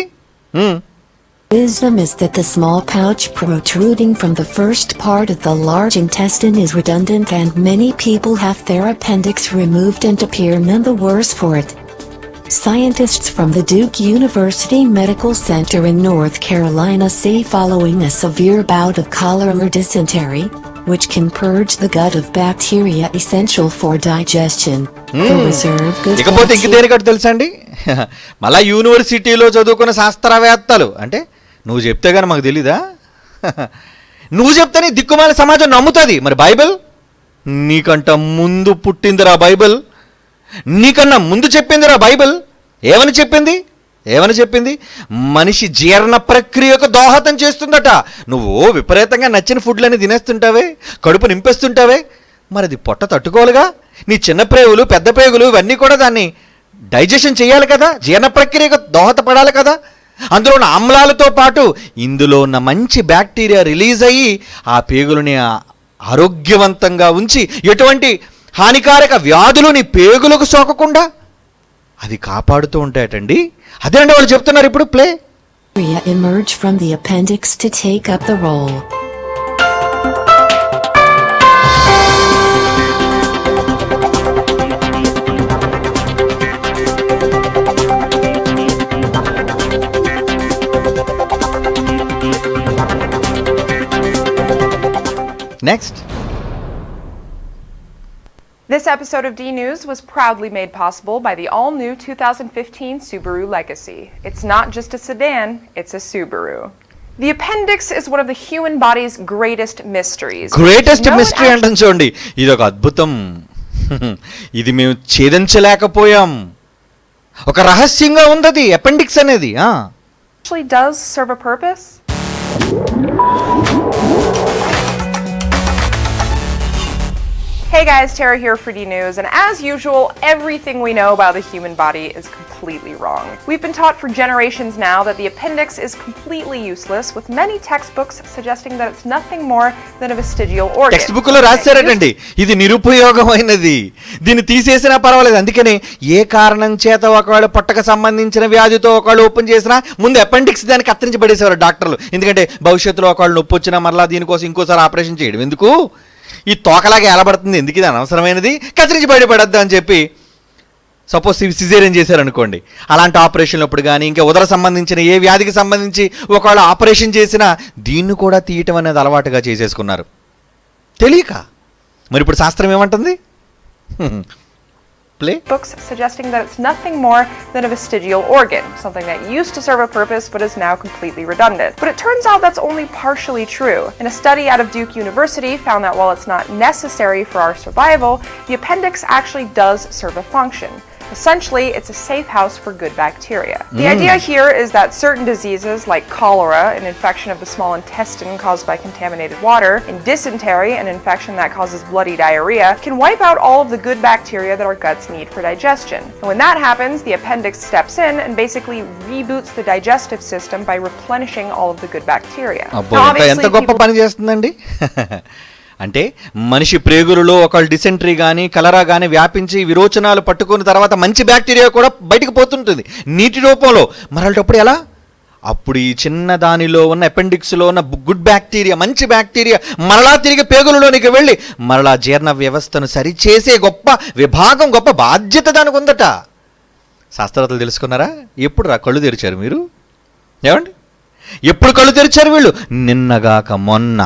Wisdom is that the small pouch protruding from the first part of the large intestine is redundant and many people have their appendix removed and appear none the worse for it. Scientists from the Duke University Medical Center in North Carolina say following a severe bout of cholera or dysentery, which can purge the gut of bacteria essential for digestion, the reserve good ఇకపోతే ఇంక దేనికట్టు తెలుసా అండి, మళ్ళా యూనివర్సిటీలో చదువుకున్న శాస్త్రవేత్తలు, అంటే నువ్వు చెప్తే కానీ మాకు తెలీదా, నువ్వు చెప్తేనే దిక్కుమాల సమాజం నమ్ముతుంది. మరి బైబిల్ నీకంట ముందు పుట్టిందిరా బైబిల్, నీకన్నా ముందు చెప్పిందిరా బైబిల్. ఏమని చెప్పింది? మనిషి జీర్ణ ప్రక్రియకు దోహదం చేస్తుందట. నువ్వు విపరీతంగా నచ్చిన ఫుడ్లని తినేస్తుంటావే, కడుపు నింపేస్తుంటావే, మరి అది పొట్ట తట్టుకోవాలిగా. నీ చిన్న ప్రేగులు, పెద్ద ప్రేగులు ఇవన్నీ కూడా దాన్ని డైజెషన్ చేయాలి కదా, జీర్ణ ప్రక్రియకు దోహదపడాలి కదా. అందులో ఉన్న ఆమ్లాలతో పాటు ఇందులో ఉన్న మంచి బ్యాక్టీరియా రిలీజ్ అయ్యి ఆ పేగులని ఆరోగ్యవంతంగా ఉంచి ఎటువంటి హానికారక వ్యాధులు నీ పేగులకు సోకకుండా అది కాపాడుతూ ఉంటాయటండి. అదేనండి వాళ్ళు చెప్తున్నారు ఇప్పుడు. Play emerge from the appendix to take up the role. Next. This episode of D News was proudly made possible by the all-new 2015 Subaru Legacy. It's not just a sedan, it's a Subaru. The appendix is one of the human body's greatest mysteries. Greatest mystery అంటాం చూడండి, ఇది ఒక అద్భుతం. ఇది మేము ఛేదించలేకపోయాం. ఒక రహస్యంగా ఉంది అపెండిక్స్ అనేది. Actually does serve a purpose. Hey guys, Tara here for D News, and as usual, everything we know about the human body is completely wrong. We've been taught for generations now that the appendix is completely useless, with many textbooks suggesting that it's nothing more than a vestigial organ. Text book లో రాశారటండి, ఇది నిరుపయోగమైనది, దీన్ని తీసేసినా పర్వాలేదు. అందుకని ఏ కారణం చేత ఒకవేళ పొట్టకు సంబంధించిన వ్యాధితో ఒకవేళ ఓపెన్ చేసినా ముందు అపెండిక్స్ దానికి కత్తిరించి పడేసేవారు డాక్టర్లు. ఎందుకంటే భవిష్యత్తులో ఒకవేళ నొప్పి వచ్చినా మరలా దీనికోసం ఇంకోసారి ఆపరేషన్ చేయడం ఎందుకు, ఈ తోకలాగా ఎలబడుతుంది ఎందుకు, ఇది అనవసరమైనది, కత్తిరించి బయటపడద్దు అని చెప్పి సపోజ్ సిజేరియన్ చేశారనుకోండి, అలాంటి ఆపరేషన్లు అప్పుడు కానీ ఇంకా ఉదర సంబంధించిన ఏ వ్యాధికి సంబంధించి ఒకవేళ ఆపరేషన్ చేసినా దీన్ని కూడా తీయటం అనేది అలవాటుగా చేసేసుకున్నారు తెలియక. మరి ఇప్పుడు శాస్త్రం ఏమంటుంది? Books suggesting that it's nothing more than a vestigial organ, something that used to serve a purpose but is now completely redundant. But it turns out that's only partially true. And a study out of Duke University found that while it's not necessary for our survival, the appendix actually does serve a function. Essentially, it's a safe house for good bacteria. The idea here is that certain diseases like cholera, an infection of the small intestine caused by contaminated water, and dysentery, an infection that causes bloody diarrhea, can wipe out all of the good bacteria that our guts need for digestion. And when that happens, the appendix steps in and basically reboots the digestive system by replenishing all of the good bacteria. ఎంత గొప్ప పని చేస్తుందండి. అంటే మనిషి ప్రేగులలో ఒకళ్ళు dysentery కానీ కలరా కానీ వ్యాపించి విరోచనాలు పట్టుకున్న తర్వాత మంచి బ్యాక్టీరియా కూడా బయటకు పోతుంటుంది నీటి రూపంలో. మరలటప్పుడు ఎలా, అప్పుడు ఈ చిన్న దానిలో ఉన్న అపెండిక్స్లో ఉన్న గుడ్ బ్యాక్టీరియా, మంచి బ్యాక్టీరియా మరలా తిరిగి పేగులలోనికి వెళ్ళి మరలా జీర్ణ వ్యవస్థను సరిచేసే గొప్ప విభాగం, గొప్ప బాధ్యత దానికి ఉందట. శాస్త్రవేత్తలు తెలుసుకున్నారా? ఎప్పుడు కళ్ళు తెరిచారు మీరు? ఏమండి ఎప్పుడు కళ్ళు తెరిచారు వీళ్ళు? నిన్నగాక మొన్న.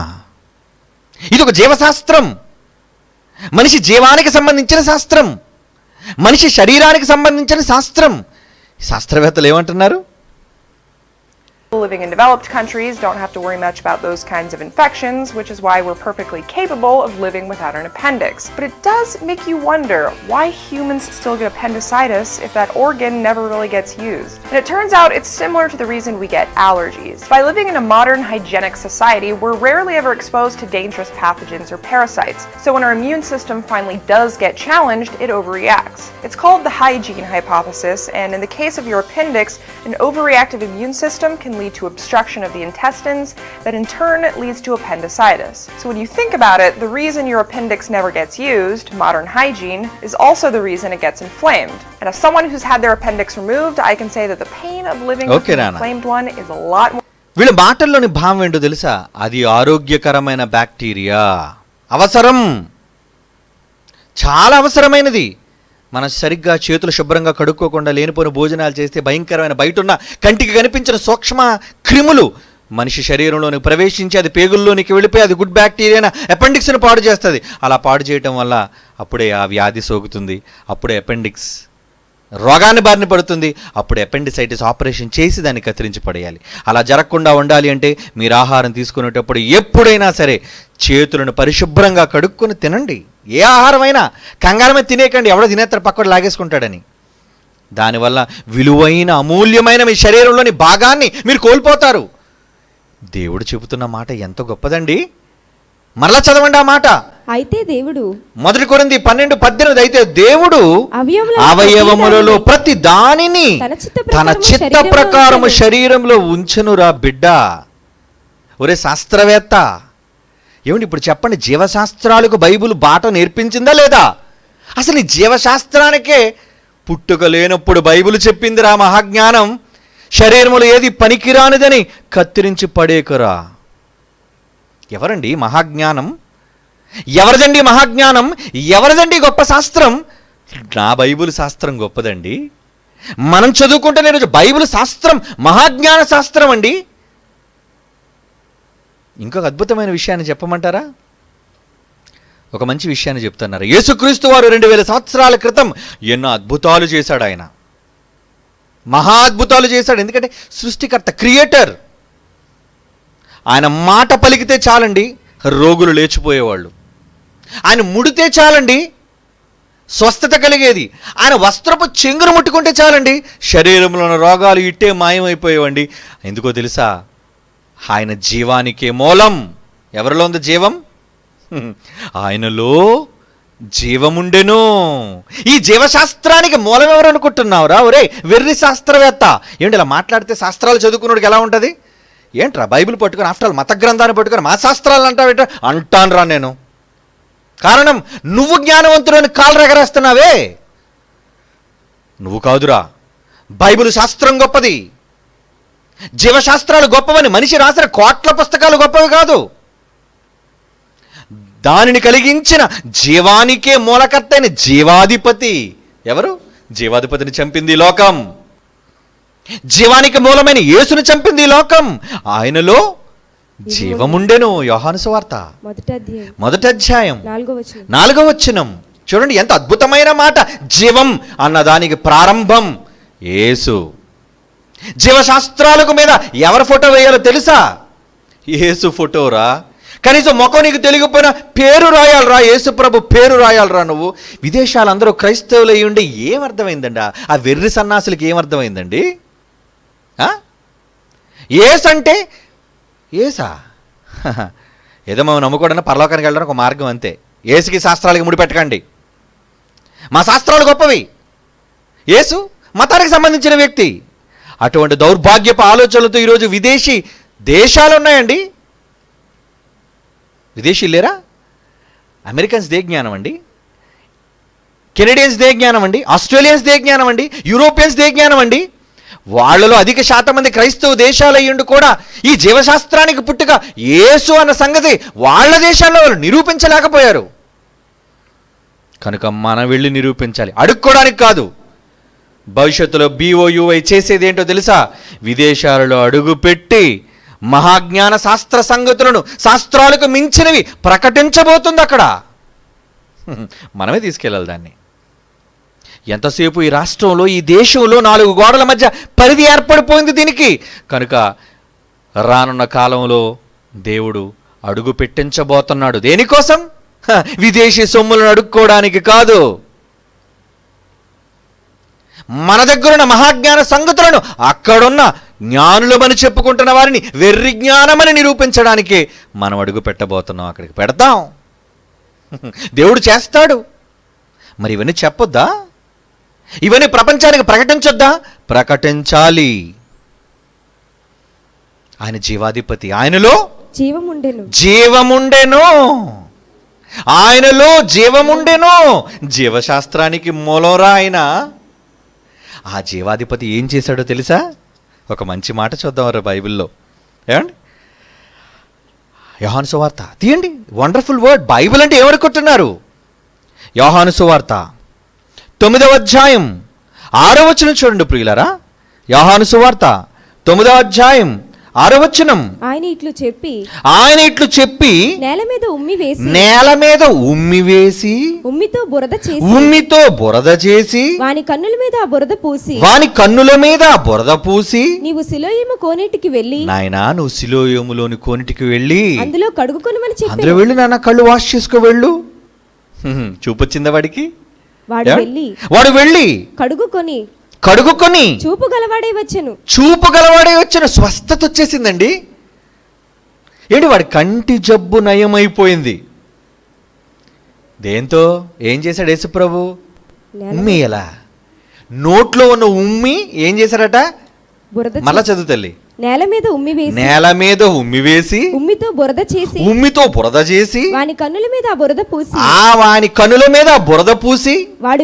ఇది ఒక జీవశాస్త్రం, మనిషి జీవానికి సంబంధించిన శాస్త్రం, మనిషి శరీరానికి సంబంధించిన శాస్త్రం. శాస్త్రవేత్తలు ఏమంటున్నారు? People living in developed countries don't have to worry much about those kinds of infections, which is why we're perfectly capable of living without an appendix. But it does make you wonder why humans still get appendicitis if that organ never really gets used. And it turns out it's similar to the reason we get allergies. By living in a modern hygienic society, we're rarely ever exposed to dangerous pathogens or parasites. So when our immune system finally does get challenged, it overreacts. It's called the hygiene hypothesis, and in the case of your appendix, an overreactive immune system can lead to obstruction of the intestines that in turn leads to appendicitis. So when you think about it, the reason your appendix never gets used, modern hygiene, is also the reason it gets inflamed. And as someone who's had their appendix removed, I can say that the pain of living with an inflamed one is a lot more. వీళ్ళ మాటల్లోని భావం ఏంటో తెలుసా? అది ఆరోగ్యకరమైన bacteria, అవసరం, చాలా అవసరమైనది. మనం సరిగ్గా చేతులు శుభ్రంగా కడుక్కోకుండా లేనిపోయిన భోజనాలు చేస్తే భయంకరమైన బయటున్న కంటికి కనిపించిన సూక్ష్మ క్రిములు మనిషి శరీరంలోనికి ప్రవేశించి అది పేగుల్లోనికి వెళ్ళిపోయి అది గుడ్ బ్యాక్టీరియా అపెండిక్స్ను పాడు చేస్తుంది. అలా పాడు చేయటం వల్ల అప్పుడే ఆ వ్యాధి సోకుతుంది, అప్పుడే అపెండిక్స్ రోగాన్ని బారిన పడుతుంది, అప్పుడు అపెండిసైటిస్ ఆపరేషన్ చేసి దాన్ని కత్తిరించి పడేయాలి. అలా జరగకుండా ఉండాలి అంటే మీరు ఆహారం తీసుకునేటప్పుడు ఎప్పుడైనా సరే చేతులను పరిశుభ్రంగా కడుక్కొని తినండి. ఏ ఆహారమైనా కంగారమే తినేకండి, ఎవడో తినేస్తారు పక్కడు లాగేసుకుంటాడని. దానివల్ల విలువైన అమూల్యమైన మీ శరీరంలోని భాగాన్ని మీరు కోల్పోతారు. దేవుడు చెబుతున్న మాట ఎంత గొప్పదండి. మరలా చదవండి ఆ మాట. అయితే దేవుడు 1 కొరింథీ 12:18 అయితే దేవుడు అవయవములలో ప్రతి దానిని తన చిత్త ప్రకారము శరీరంలో ఉంచెనురా బిడ్డ. ఒరే శాస్త్రవేత్త, ఏమిటి ఇప్పుడు చెప్పండి, జీవశాస్త్రాలకు బైబిల్ బాట నేర్పించిందా లేదా? అసలు ఈ జీవశాస్త్రానికే పుట్టుక లేనప్పుడు బైబిల్ చెప్పిందిరా మహాజ్ఞానం, శరీరములో ఏది పనికిరానిదని కత్తిరించి పడేకురా. ఎవరండి మహాజ్ఞానం? ఎవరిదండి మహాజ్ఞానం? ఎవరిదండి గొప్ప శాస్త్రం? నా బైబిల్ శాస్త్రం గొప్పదండి. మనం చదువుకుంటే ఈరోజు బైబిల్ శాస్త్రం మహాజ్ఞాన శాస్త్రం అండి. ఇంకొక అద్భుతమైన విషయాన్ని చెప్పమంటారా? ఒక మంచి విషయాన్ని చెప్తున్నారు. యేసుక్రీస్తు వారు 2000 సంవత్సరాల క్రితం ఎన్నో అద్భుతాలు చేశాడు. ఆయన మహా అద్భుతాలు చేశాడు. ఎందుకంటే సృష్టికర్త, క్రియేటర్. ఆయన మాట పలికితే చాలండి రోగులు లేచిపోయేవాళ్ళు. ఆయన ముడితే చాలండి స్వస్థత కలిగేది. ఆయన వస్త్రపు చెంగును ముట్టుకుంటే చాలండి శరీరంలో ఉన్న రోగాలు ఇట్టే మాయమైపోయేవండి. ఎందుకో తెలుసా? ఆయన జీవానికే మూలం. ఎవరిలో ఉంది జీవం? ఆయనలో జీవముండెను. ఈ జీవశాస్త్రానికి మూలం ఎవరు అనుకుంటున్నావురా? ఒరే వెర్రి శాస్త్రవేత్త, ఏంటి ఇలా మాట్లాడితే శాస్త్రాలు చదువుకున్నాడికి ఎలా ఉంటుంది? ఏంట్రా బైబిల్ పట్టుకొని, ఆఫ్టర్ ఆల్ మత గ్రంథాన్ని పట్టుకొని మా శాస్త్రాలు అంటావేట? అంటానురా నేను. కారణం నువ్వు జ్ఞానవంతుడని కాళ్ళు ఎగరేస్తున్నావే. నువ్వు కాదురా, బైబిల్ శాస్త్రం గొప్పది. జీవశాస్త్రాలు గొప్పవని మనిషి రాసిన కోట్ల పుస్తకాలు గొప్పవి కాదు. దానిని కలిగించిన జీవానికే మూలకర్త అయిన జీవాధిపతి ఎవరు? జీవాధిపతిని చంపింది ఈ లోకం. జీవానికి మూలమైన యేసును చంపింది ఈ లోకం. ఆయనలో జీవముండెను. యోహాను సువార్త 1వ అధ్యాయం 4వ వచనం. చూడండి ఎంత అద్భుతమైన మాట. జీవం అన్నదానికి ప్రారంభం యేసు. జీవశాస్త్రాలకు మీద ఎవరి ఫోటో వేయాలో తెలుసా? యేసు ఫోటోరా. కనీసం ముఖం నీకు తెలియకపోయినా పేరు రాయాలరా, యేసు ప్రభు పేరు రాయాలరా. నువ్వు విదేశాలు అందరూ క్రైస్తవులు అయ్యి ఉండి ఏమర్థమైందండి? ఆ వెర్రి సన్నాసులకి ఏమర్థమైందండి? ఏసు అంటే ఏసా? ఏదో మేము నమ్ముకోవడానికి పరలోకానికి వెళ్ళడానికి ఒక మార్గం అంతే. ఏసుకి శాస్త్రాలకి ముడిపెట్టకండి. మా శాస్త్రాలు గొప్పవి. యేసు మతానికి సంబంధించిన వ్యక్తి. అటువంటి దౌర్భాగ్యపు ఆలోచనలతో ఈరోజు విదేశీ దేశాలు ఉన్నాయండి. విదేశీలు లేరా? అమెరికన్స్ దే జ్ఞానం అండి, కెనడియన్స్ దే జ్ఞానం అండి, ఆస్ట్రేలియన్స్ దే జ్ఞానం అండి, యూరోపియన్స్ దే జ్ఞానం అండి. వాళ్ళలో అధిక శాతం మంది క్రైస్తవ దేశాలు అయ్యుండి కూడా ఈ జీవశాస్త్రానికి పుట్టుక యేసు అన్న సంగతి వాళ్ళ దేశాల్లో వాళ్ళు నిరూపించలేకపోయారు. కనుక మనం వెళ్ళి నిరూపించాలి, అడుక్కోవడానికి కాదు. భవిష్యత్తులో BOUI చేసేది ఏంటో తెలుసా? విదేశాలలో అడుగుపెట్టి మహాజ్ఞాన శాస్త్ర సంగతులను, శాస్త్రాలకు మించినవి ప్రకటించబోతుంది అక్కడ. మనమే తీసుకెళ్ళాలి దాన్ని. ఎంతసేపు ఈ రాష్ట్రంలో, ఈ దేశంలో 4 గోడల మధ్య పరిధి ఏర్పడిపోయింది దీనికి. కనుక రానున్న కాలంలో దేవుడు అడుగు పెట్టించబోతున్నాడు. దేనికోసం? విదేశీ సొమ్ములను అడుక్కోవడానికి కాదు, మన దగ్గరున్న మహాజ్ఞాన సంగతులను అక్కడున్న జ్ఞానులమని చెప్పుకుంటున్న వారిని వెర్రి జ్ఞానమని నిరూపించడానికే మనం అడుగు పెట్టబోతున్నాం. అక్కడికి పెడతాం, దేవుడు చేస్తాడు. మరి ఇవన్నీ చెప్పొద్దా? ఇవన్నీ ప్రపంచానికి ప్రకటించొద్దా? ప్రకటించాలి. ఆయన జీవాధిపతి, ఆయనలో జీవముండెను, ఆయనలో జీవముండెను. జీవశాస్త్రానికి మూలంరా ఆయన. ఆ జీవాధిపతి ఏం చేశాడో తెలుసా? ఒక మంచి మాట చూద్దాం బైబిల్లో. ఏమండి, యోహాను సువార్త తీయండి. Wonderful word. బైబిల్ అంటే ఏమనుకుంటున్నారు? యోహాను సువార్త 9వ అధ్యాయం 6వ వచనం చూడండి ప్రియులారా. యోహాను సువార్త 9వ అధ్యాయం 6వ వచనం. ఆయన ఇట్లు చెప్పి నేల మీద ఉమ్మి వేసి ఉమ్మితో బురద చేసి వాని కన్నుల మీద బురద పూసి నీవు సిలోయము కోనేటికి వెళ్ళి, నాయనా నువ్వు సిలోయములోని కోనేటికి వెళ్ళి అందులో కడుగుకొనుమని చెప్పాడు. అందులో వెళ్ళి నాన్న కళ్ళు వాష్ చేసుకో వెళ్ళు. చూపొచ్చిందా వాడికి? వాడు వెళ్ళి కడుగుకొని చూపు గలవాడే వచ్చెను. స్వస్థత వచ్చేసిందండి. ఏంటి, వాడి కంటి జబ్బు నయమైపోయింది. దేంతో? ఏం చేశాడు యేసుప్రభు? ఉమ్మి. ఎలా? నోట్లో ఉన్న ఉమ్మి ఏం చేశాడట? మళ్ళా చదువు తల్లి. నేల మీద ఉమ్మి వేసి ఉమ్మితో బురద చేసి వాని కన్నుల మీద బురద పూసి వాడు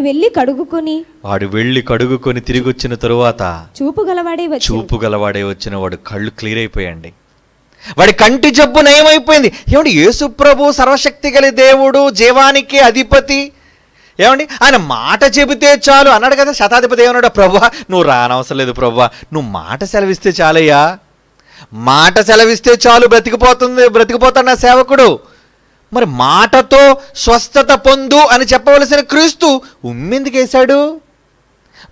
వెళ్ళి కడుగుకొని తిరిగి వచ్చిన తరువాత చూపు గలవాడే వచ్చిన వాడు కళ్ళు క్లియర్ అయిపోయండి. వాడి కంటి జబ్బు నయమైపోయింది. ఏమండి, యేసు ప్రభు సర్వశక్తి గల దేవుడు, జీవానికి అధిపతి. ఏమండి, ఆయన మాట చెబితే చాలు అన్నాడు కదా. శతాధిపతి ఏమన్నాడు? ప్రభువా నువ్వు రానవసరం లేదు ప్రభువా, నువ్వు మాట సెలవిస్తే చాలయ్యా, మాట సెలవిస్తే చాలు బ్రతికిపోతాడు నా సేవకుడు. మరి మాటతో స్వస్థత పొందు అని చెప్పవలసిన క్రీస్తు ఉమ్మెందుకు వేశాడు?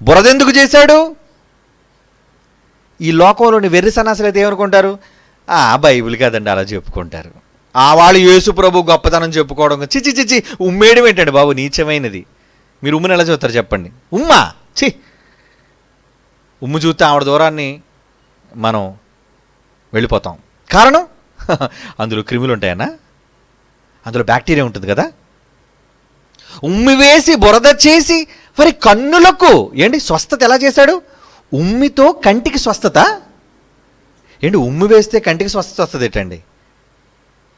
బురదెందుకు చేశాడు? ఈ లోకంలోని వెర్రి సన్నాసులు అయితే ఏమనుకుంటారు? బైబిల్ కాదండి అలా చెప్పుకుంటారు. వాళ్ళు యేసు ప్రభు గొప్పతనం చెప్పుకోవడం. చిచి ఉమ్మేయడం ఏంటండి బాబు, నీచమైనది. మీరు ఉమ్ముని ఎలా చూస్తారు చెప్పండి? ఉమ్మా ఉమ్ము చూస్తే ఆవిడ దూరాన్ని మనం వెళ్ళిపోతాం. కారణం అందులో క్రిములు ఉంటాయన్నా, అందులో బ్యాక్టీరియా ఉంటుంది కదా. ఉమ్మి వేసి బురద చేసి మరి కన్నులకు ఏంటి స్వస్థత ఎలా చేశాడు? ఉమ్మితో కంటికి స్వస్థత ఏంటి? ఉమ్మి వేస్తే కంటికి స్వస్థత వస్తుంది ఏంటండి?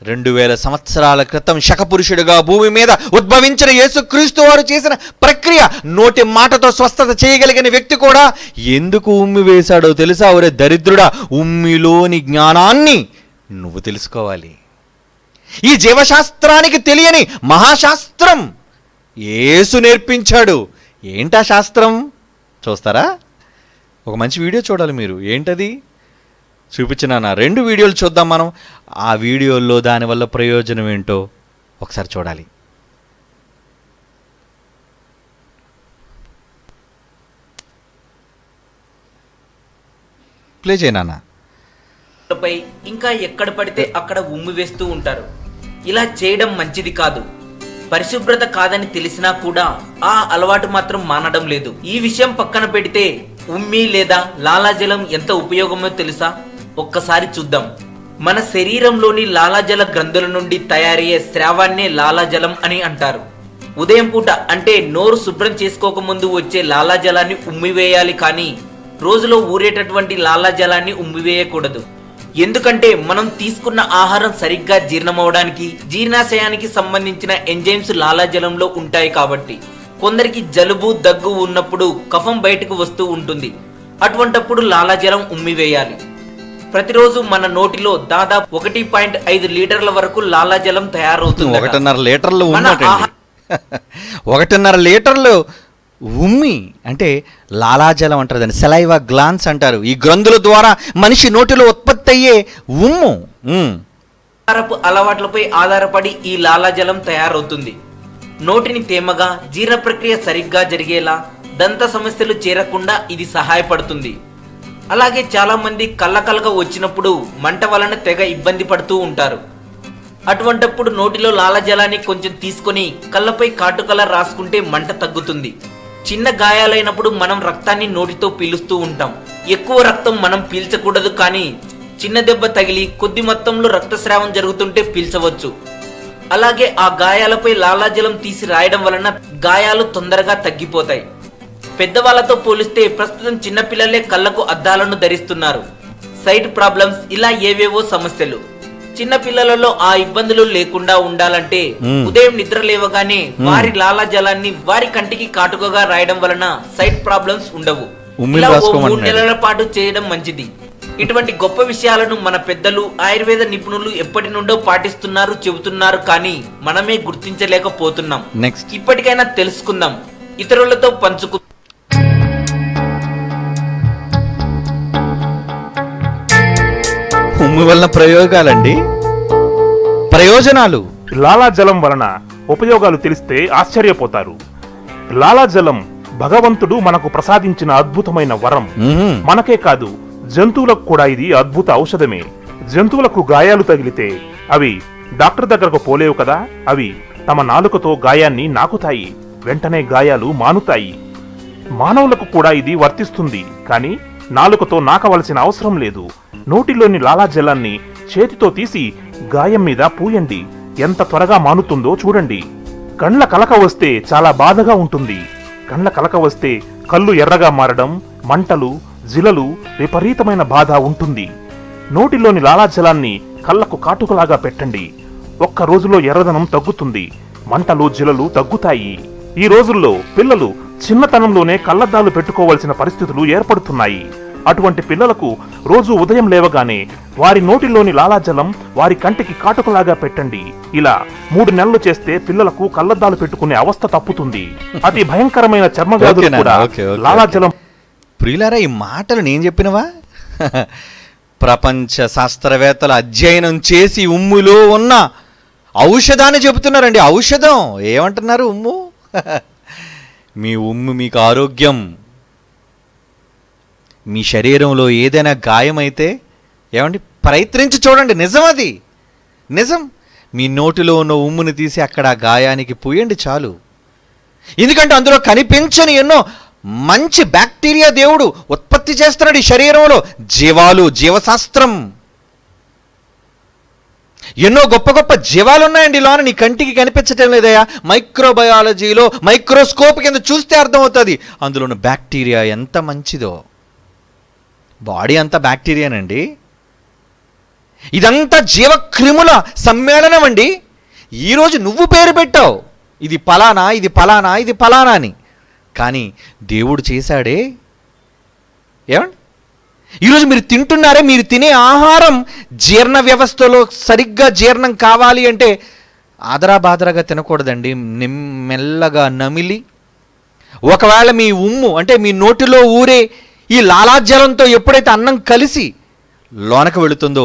2000 సంవత్సరాల క్రితం శకపురుషుడిగా భూమి మీద ఉద్భవించిన యేసుక్రీస్తు వారు చేసిన ప్రక్రియ, నోటి మాటతో స్వస్థత చేయగలిగిన వ్యక్తి కూడా ఎందుకు ఉమ్మి వేశాడో తెలుసా? ఒరే దరిద్రుడా, ఉమ్మిలోని జ్ఞానాన్ని నువ్వు తెలుసుకోవాలి. ఈ జీవశాస్త్రానికి తెలియని మహాశాస్త్రం యేసు నేర్పించాడు. ఏంటా శాస్త్రం చూస్తారా? ఒక మంచి వీడియో చూడాలి మీరు. ఏంటది చూపించిన 2 వీడియోలు చూద్దాం మనం. ఆ వీడియోల్లో దానివల్ల ప్రయోజనం ఏంటో ఒకసారి చూడాలి. ప్లే చేయనా? ఇంకా ఎక్కడ పడితే అక్కడ ఉమ్మి వేస్తూ ఉంటారు. ఇలా చేయడం మంచిది కాదు. పరిశుభ్రత కాదని తెలిసినా కూడా ఆ అలవాటు మాత్రం మానడం లేదు. ఈ విషయం పక్కన పెడితే ఉమ్మి లేదా లాలాజలం ఎంత ఉపయోగమో తెలుసా? ఒక్కసారి చూద్దాం. మన శరీరంలోని లాలాజల గ్రంథుల నుండి తయారయ్యే స్రావాన్నే లాలాజలం అని అంటారు. ఉదయం పూట అంటే నోరు శుభ్రం చేసుకోకముందు వచ్చే లాలాజలాన్ని ఉమ్మివేయాలి, కానీ రోజులో ఊరేటటువంటి లాలాజలాన్ని ఉమ్మివేయకూడదు. ఎందుకంటే మనం తీసుకున్న ఆహారం సరిగ్గా జీర్ణమవడానికి, జీర్ణాశయానికి సంబంధించిన ఎంజైమ్స్ లాలాజలంలో ఉంటాయి. కాబట్టి కొందరికి జలుబు దగ్గు ఉన్నప్పుడు కఫం బయటకు వస్తూ ఉంటుంది. అటువంటప్పుడు లాలాజలం ఉమ్మివేయాలి. ప్రతిరోజు మన నోటిలో దాదాపు 1.5 లీటర్ల వరకు లాలాజలం తయారవుతుంది. 1.5 లీటర్లు 1.5 లీటర్లు ఉమ్మి అంటే లాలాజలం అంటారు, దాన్ని సెలైవా గ్లాన్స్ అంటారు. ఈ గ్రంథుల ద్వారా మనిషి నోటిలో ఉత్పత్తి అయ్యే ఉమ్ము. ఆహారపు అలవాట్లపై ఆధారపడి ఈ లాలాజలం తయారవుతుంది. నోటిని తేమగా, జీర్ణ ప్రక్రియ సరిగ్గా జరిగేలా, దంత సమస్యలు చేరకుండా ఇది సహాయపడుతుంది. అలాగే చాలా మంది కళ్ళకలగా వచ్చినప్పుడు మంట వలన తెగ ఇబ్బంది పడుతూ ఉంటారు. అటువంటప్పుడు నోటిలో లాలాజలాన్ని కొంచెం తీసుకొని కళ్ళపై కాటుకల రాసుకుంటే మంట తగ్గుతుంది. చిన్న గాయాలైనప్పుడు మనం రక్తాన్ని నోటితో పీలుస్తూ ఉంటాం. ఎక్కువ రక్తం మనం పీల్చకూడదు, కానీ చిన్న దెబ్బ తగిలి కొద్ది మొత్తంలో రక్తస్రావం జరుగుతుంటే పీల్చవచ్చు. అలాగే ఆ గాయాలపై లాలాజలం తీసి రాయడం వలన గాయాలు తొందరగా తగ్గిపోతాయి. పెద్దవాళ్లతో పోలిస్తే ప్రస్తుతం చిన్నపిల్లలే కళ్ళకు అద్దాలను ధరిస్తున్నారు. సైట్ ప్రాబ్లమ్స్, ఇలా ఏవేవో సమస్యలు. చిన్న పిల్లలలో ఆ ఇబ్బందులు లేకుండా ఉండాలంటే ఉదయం నిద్ర లేవగానే వారి లాలాజలాన్ని వారి కంటికి కాటుకగా రాయడం వలన సైట్ ప్రాబ్లమ్స్ ఉండవు. ఇలా 3 నెలల పాటు చేయడం మంచిది. ఇటువంటి గొప్ప విషయాలను మన పెద్దలు, ఆయుర్వేద నిపుణులు ఎప్పటి నుండో పాటిస్తున్నారు, చెబుతున్నారు, కానీ మనమే గుర్తించలేకపోతున్నాం. ఇప్పటికైనా తెలుసుకుందాం, ఇతరులతో పంచుకు. ఉమ్ము వలన ప్రయోగాలండి, ప్రయోజనాలు. లాలాజలం వలన ఉపయోగాలు తెలిస్తే ఆశ్చర్యపోతారు. లాలాజలం భగవంతుడు మనకు ప్రసాదించిన అద్భుతమైన వరం. మనకే కాదు, జంతువులకు కూడా ఇది అద్భుత ఔషధమే. జంతువులకు గాయాలు తగిలితే అవి డాక్టర్ దగ్గరకు పోలేవు కదా, అవి తమ నాలుకతో గాయాన్ని నాకుతాయి, వెంటనే గాయాలు మానుతాయి. మానవులకు కూడా ఇది వర్తిస్తుంది, కానీ నాలుకతో నాకవలసిన అవసరం లేదు. నోటిలోని లాలాజలాన్ని చేతితో తీసి గాయం మీద పూయండి, ఎంత త్వరగా మానుతుందో చూడండి. కండ్ల కలక వస్తే చాలా బాధగా ఉంటుంది. కండ్ల కలక వస్తే కళ్ళు ఎర్రగా మారడం, మంటలు, జిలలు, విపరీతమైన బాధ ఉంటుంది. నోటిలోని లాలాజలాన్ని కళ్ళకు కాటుకలాగా పెట్టండి. ఒక్క రోజులో ఎర్రదనం తగ్గుతుంది, మంటలు, జిలలు తగ్గుతాయి. ఈ రోజుల్లో పిల్లలు చిన్నతనంలోనే కళ్ళద్దాలు పెట్టుకోవాల్సిన పరిస్థితులు ఏర్పడుతున్నాయి. అటువంటి పిల్లలకు రోజు ఉదయం లేవగానే వారి నోటిలోని లాలాజలం వారి కంటికి కాటుకలాగా పెట్టండి. ఇలా 3 నెలలు చేస్తే పిల్లలకు కళ్ళద్దాలు పెట్టుకునే అవస్థ తప్పుతుంది. అతి భయంకరమైన చర్మవ్యాధులు కూడా లాలాజలం. ప్రియులారా, ఈ మాటలు నేను చెప్పినవా? ప్రపంచ శాస్త్రవేత్తలు అధ్యయనం చేసి ఉమ్ములో ఉన్న ఔషధాన్ని చెబుతున్నారండి. ఔషధం ఏమంటున్నారు? ఉమ్ము. మీ ఉమ్ము మీకు ఆరోగ్యం. మీ శరీరంలో ఏదైనా గాయమైతే ఏమండి, ప్రయత్నించి చూడండి. నిజం, అది నిజం. మీ నోటిలో ఉన్న ఉమ్ముని తీసి అక్కడ ఆ గాయానికి పూయండి చాలు. ఎందుకంటే అందులో కనిపించని ఎన్నో మంచి బ్యాక్టీరియా దేవుడు ఉత్పత్తి చేస్తున్నాడు ఈ శరీరంలో. జీవాలు, జీవశాస్త్రం, ఎన్నో గొప్ప గొప్ప జీవాలు ఉన్నాయండి లోన. నీ కంటికి కనిపించటం లేదయా? మైక్రోబయాలజీలో మైక్రోస్కోప్ కింద చూస్తే అర్థమవుతుంది అందులో ఉన్న బ్యాక్టీరియా ఎంత మంచిదో. బాడీ అంతా బ్యాక్టీరియానండి. ఇదంతా జీవక్రిముల సమ్మేళనం అండి. ఈరోజు నువ్వు పేరు పెట్టావు, ఇది పలానా, ఇది పలానా, ఇది పలానా అని. కానీ దేవుడు చేశాడే. ఏమండి, ఈరోజు మీరు తింటున్నారే, మీరు తినే ఆహారం జీర్ణ వ్యవస్థలో సరిగ్గా జీర్ణం కావాలి అంటే ఆదరాబాదరాగా తినకూడదండి. మెల్లగా నమిలి, ఒకవేళ మీ ఉమ్ము అంటే మీ నోటిలో ఊరే ఈ లాలాజలంతో ఎప్పుడైతే అన్నం కలిసి లోనకు వెళుతుందో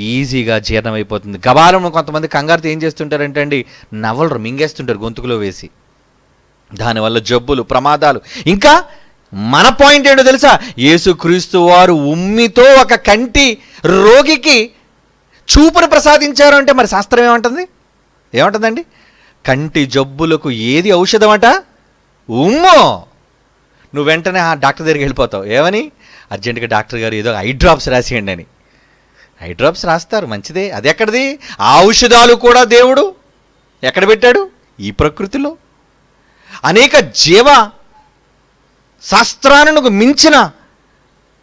ఈజీగా జీర్ణమైపోతుంది. గబాలను కొంతమంది కంగారుతో ఏం చేస్తుంటారంటే అండి, నవలరు మింగేస్తుంటారు గొంతుకులో వేసి. దానివల్ల జబ్బులు, ప్రమాదాలు. ఇంకా మన పాయింట్ ఏంటో తెలుసా? యేసుక్రీస్తు వారు ఉమ్మితో ఒక కంటి రోగికి చూపును ప్రసాదించారు అంటే మరి శాస్త్రం ఏమంటుంది? ఏమంటుందండి? కంటి జబ్బులకు ఏది ఔషధం అట? ఉమ్ము. నువ్వు వెంటనే ఆ డాక్టర్ దగ్గరికి వెళ్ళిపోతావు. ఏమని? అర్జెంటుగా డాక్టర్ గారు ఏదో ఐ డ్రాప్స్ రాసేయండి అని. ఐ డ్రాప్స్ రాస్తారు, మంచిదే. అది ఎక్కడిది? ఆ ఔషధాలు కూడా దేవుడు ఎక్కడ పెట్టాడు? ఈ ప్రకృతిలో. అనేక జీవ శాస్త్రానికి మించిన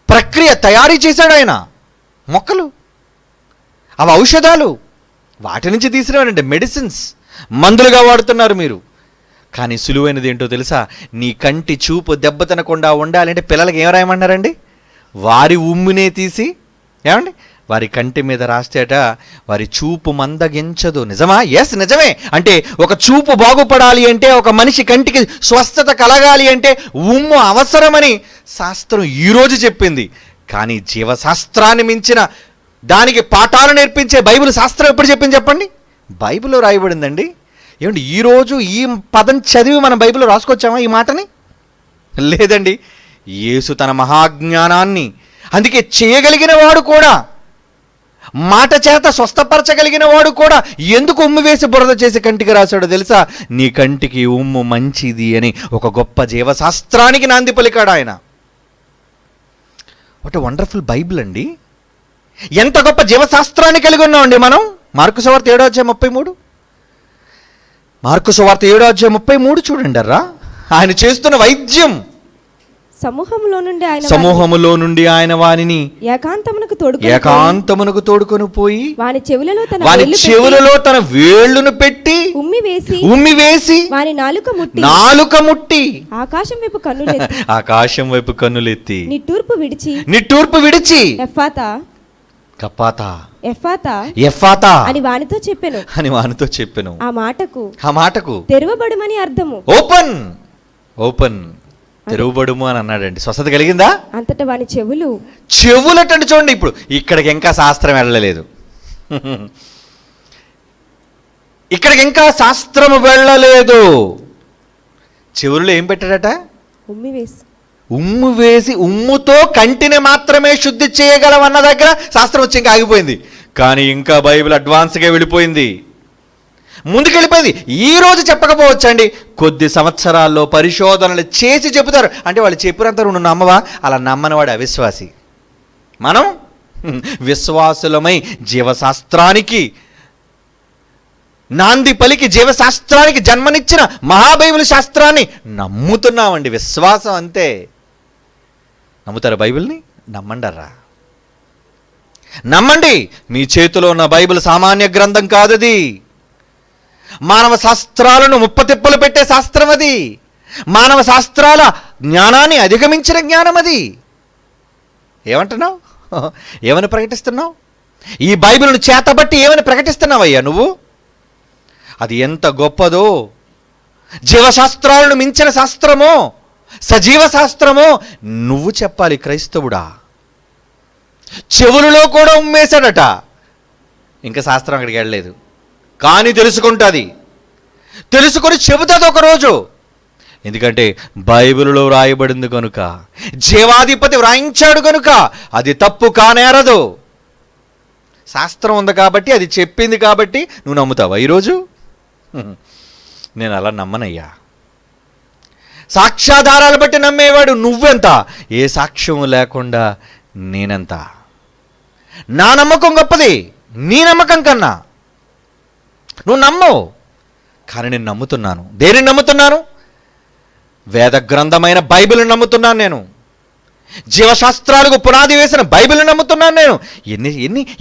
ప్రక్రియ తయారీ చేశాడు ఆయన. మొక్కలు, అవి ఔషధాలు, వాటి నుంచి తీసినవండి మెడిసిన్స్, మందులుగా వాడుతున్నారు మీరు. కానీ సులువైనది ఏంటో తెలుసా? నీ కంటి చూపు దెబ్బతినకుండా ఉండాలంటే పిల్లలకి ఏం రాయమన్నారండి? వారి ఉమ్మునే తీసి ఏమండి వారి కంటి మీద రాస్తేట వారి చూపు మందగించదు. నిజమా? ఎస్, నిజమే. అంటే ఒక చూపు బాగుపడాలి అంటే, ఒక మనిషి కంటికి స్వస్థత కలగాలి అంటే ఉమ్ము అవసరమని శాస్త్రం ఈరోజు చెప్పింది. కానీ జీవశాస్త్రాన్ని మించిన దానికి పాఠాలు నేర్పించే బైబిల్ శాస్త్రం ఎప్పుడు చెప్పింది చెప్పండి? బైబిల్లో రాయబడిందండి. ఏమండి, ఈరోజు ఈ పదం చదివి మనం బైబిల్లో రాసుకొచ్చామా ఈ మాటని? లేదండి. యేసు తన మహాజ్ఞానాన్ని అందుకే చేయగలిగిన వాడు కూడా, మాట చేత స్వస్థపరచగలిగిన వాడు కూడా ఎందుకు ఉమ్ము వేసి బురద చేసి కంటికి రాశాడో తెలుసా? నీ కంటికి ఉమ్ము మంచిది అని ఒక గొప్ప జీవశాస్త్రానికి నాంది పలికాడు ఆయన. వాట్ వండర్ఫుల్ బైబిల్ అండి. ఎంత గొప్ప జీవశాస్త్రాన్ని కలిగి ఉన్నామండి మనం. మార్కు సువార్త 7:33, మార్కు సువార్త 7:33 చూడండి అర్రా. ఆయన చేస్తున్న వైద్యం. సమూహములో నుండి ఆయన వానిని ఏకాంతమునకు తోడుకొని పోయి వాని చెవులలో తన వేళ్లును పెట్టి ఉమ్మివేసి నాలుక ముట్టి ఆకాశం వైపు కన్నులెత్తి నిట్టూర్పు విడిచి ఎఫాతా అని వానితో చెప్పెను. ఆ మాటకు తెరవబడుమని అర్థము. ఓపెన్ తెరవబడుము అని అన్నాడండి. స్వస్థత కలిగిందా? అంతటా వాని చెవులటండి. చూడండి, ఇప్పుడు ఇక్కడికి ఇంకా శాస్త్రం వెళ్ళలేదు. ఇక్కడికి ఇంకా శాస్త్రం వెళ్ళలేదు. చెవుల్లో ఏం పెట్టాడట? ఉమ్ము వేసి ఉమ్ముతో కంటిని మాత్రమే శుద్ధి చేయగలం అన్న దగ్గర శాస్త్రం వచ్చి ఇంకా ఆగిపోయింది. కానీ ఇంకా బైబిల్ అడ్వాన్స్గా వెళ్ళిపోయింది, ముందుకెళ్ళిపోయింది. ఈ రోజు చెప్పకపోవచ్చండి, కొద్ది సంవత్సరాల్లో పరిశోధనలు చేసి చెబుతారు. అంటే వాళ్ళు చెప్పినంత నువ్వు నమ్మవా? అలా నమ్మని వాడు అవిశ్వాసి. మనం విశ్వాసులమై జీవశాస్త్రానికి నాంది పలికి జీవశాస్త్రానికి జన్మనిచ్చిన మహాబైబిల్ శాస్త్రాన్ని నమ్ముతున్నామండి. విశ్వాసం అంతే. నమ్ముతారా బైబిల్ని? నమ్మండర్రా, నమ్మండి. మీ చేతిలో ఉన్న బైబిల్ సామాన్య గ్రంథం కాదది. మానవ శాస్త్రాలను ముప్పతిప్పలు పెట్టే శాస్త్రం అది. మానవ శాస్త్రాల జ్ఞానాన్ని అధిగమించిన జ్ఞానం అది. ఏమంటున్నావు? ఏమని ప్రకటిస్తున్నావు? ఈ బైబిల్ను చేతబట్టి ఏమని ప్రకటిస్తున్నావయ్యా నువ్వు? అది ఎంత గొప్పదో, జీవశాస్త్రాలను మించిన శాస్త్రమో, సజీవ శాస్త్రమో నువ్వు చెప్పాలి క్రైస్తవుడా. చెవులలో కూడా ఉమ్మేశాడట. ఇంకా శాస్త్రం అక్కడికి వెళ్ళలేదు, కానీ తెలుసుకుంటుంది. తెలుసుకొని చెబుతుంది ఒకరోజు. ఎందుకంటే బైబిల్లో వ్రాయబడింది కనుక, జీవాధిపతి వ్రాయించాడు కనుక అది తప్పు కానేరదు. శాస్త్రం ఉంది కాబట్టి, అది చెప్పింది కాబట్టి నువ్వు నమ్ముతావా ఈరోజు? నేను అలా నమ్మనయ్యా. సాక్ష్యాధారాలు బట్టి నమ్మేవాడు నువ్వెంత, ఏ సాక్ష్యం లేకుండా నేనెంత. నా నమ్మకం గొప్పది నీ నమ్మకం కన్నా. నువ్వు నమ్మవు, కానీ నేను నమ్ముతున్నాను. దేనిని నమ్ముతున్నాను? వేద గ్రంథమైన బైబిల్ని నమ్ముతున్నాను నేను. జీవశాస్త్రాలకు పునాది వేసిన బైబిల్ని నమ్ముతున్నాను నేను.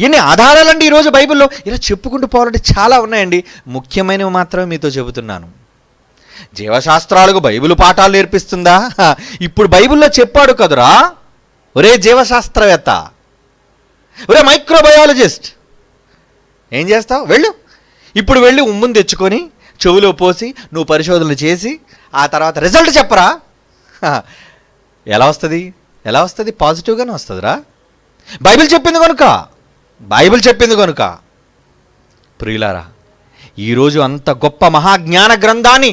ఎన్ని ఆధారాలండి ఈరోజు బైబిల్లో. ఇలా చెప్పుకుంటూ పోవాలంటే చాలా ఉన్నాయండి. ముఖ్యమైనవి మాత్రమే మీతో చెబుతున్నాను. జీవశాస్త్రాలకు బైబిల్ పాఠాలు నేర్పిస్తుందా? ఇప్పుడు బైబిల్లో చెప్పాడు కదురా, ఒరే జీవశాస్త్రవేత్త, ఒరే మైక్రోబయాలజిస్ట్, ఏం చేస్తావు? వెళ్ళు, ఇప్పుడు వెళ్ళి ఉమ్ముని తెచ్చుకొని చెవులో పోసి నువ్వు పరిశోధనలు చేసి ఆ తర్వాత రిజల్ట్ చెప్పరా. ఎలా వస్తుంది? పాజిటివ్గానే వస్తుందిరా. బైబిల్ చెప్పింది కనుక. ప్రియులారా, ఈరోజు అంత గొప్ప మహాజ్ఞాన గ్రంథాన్ని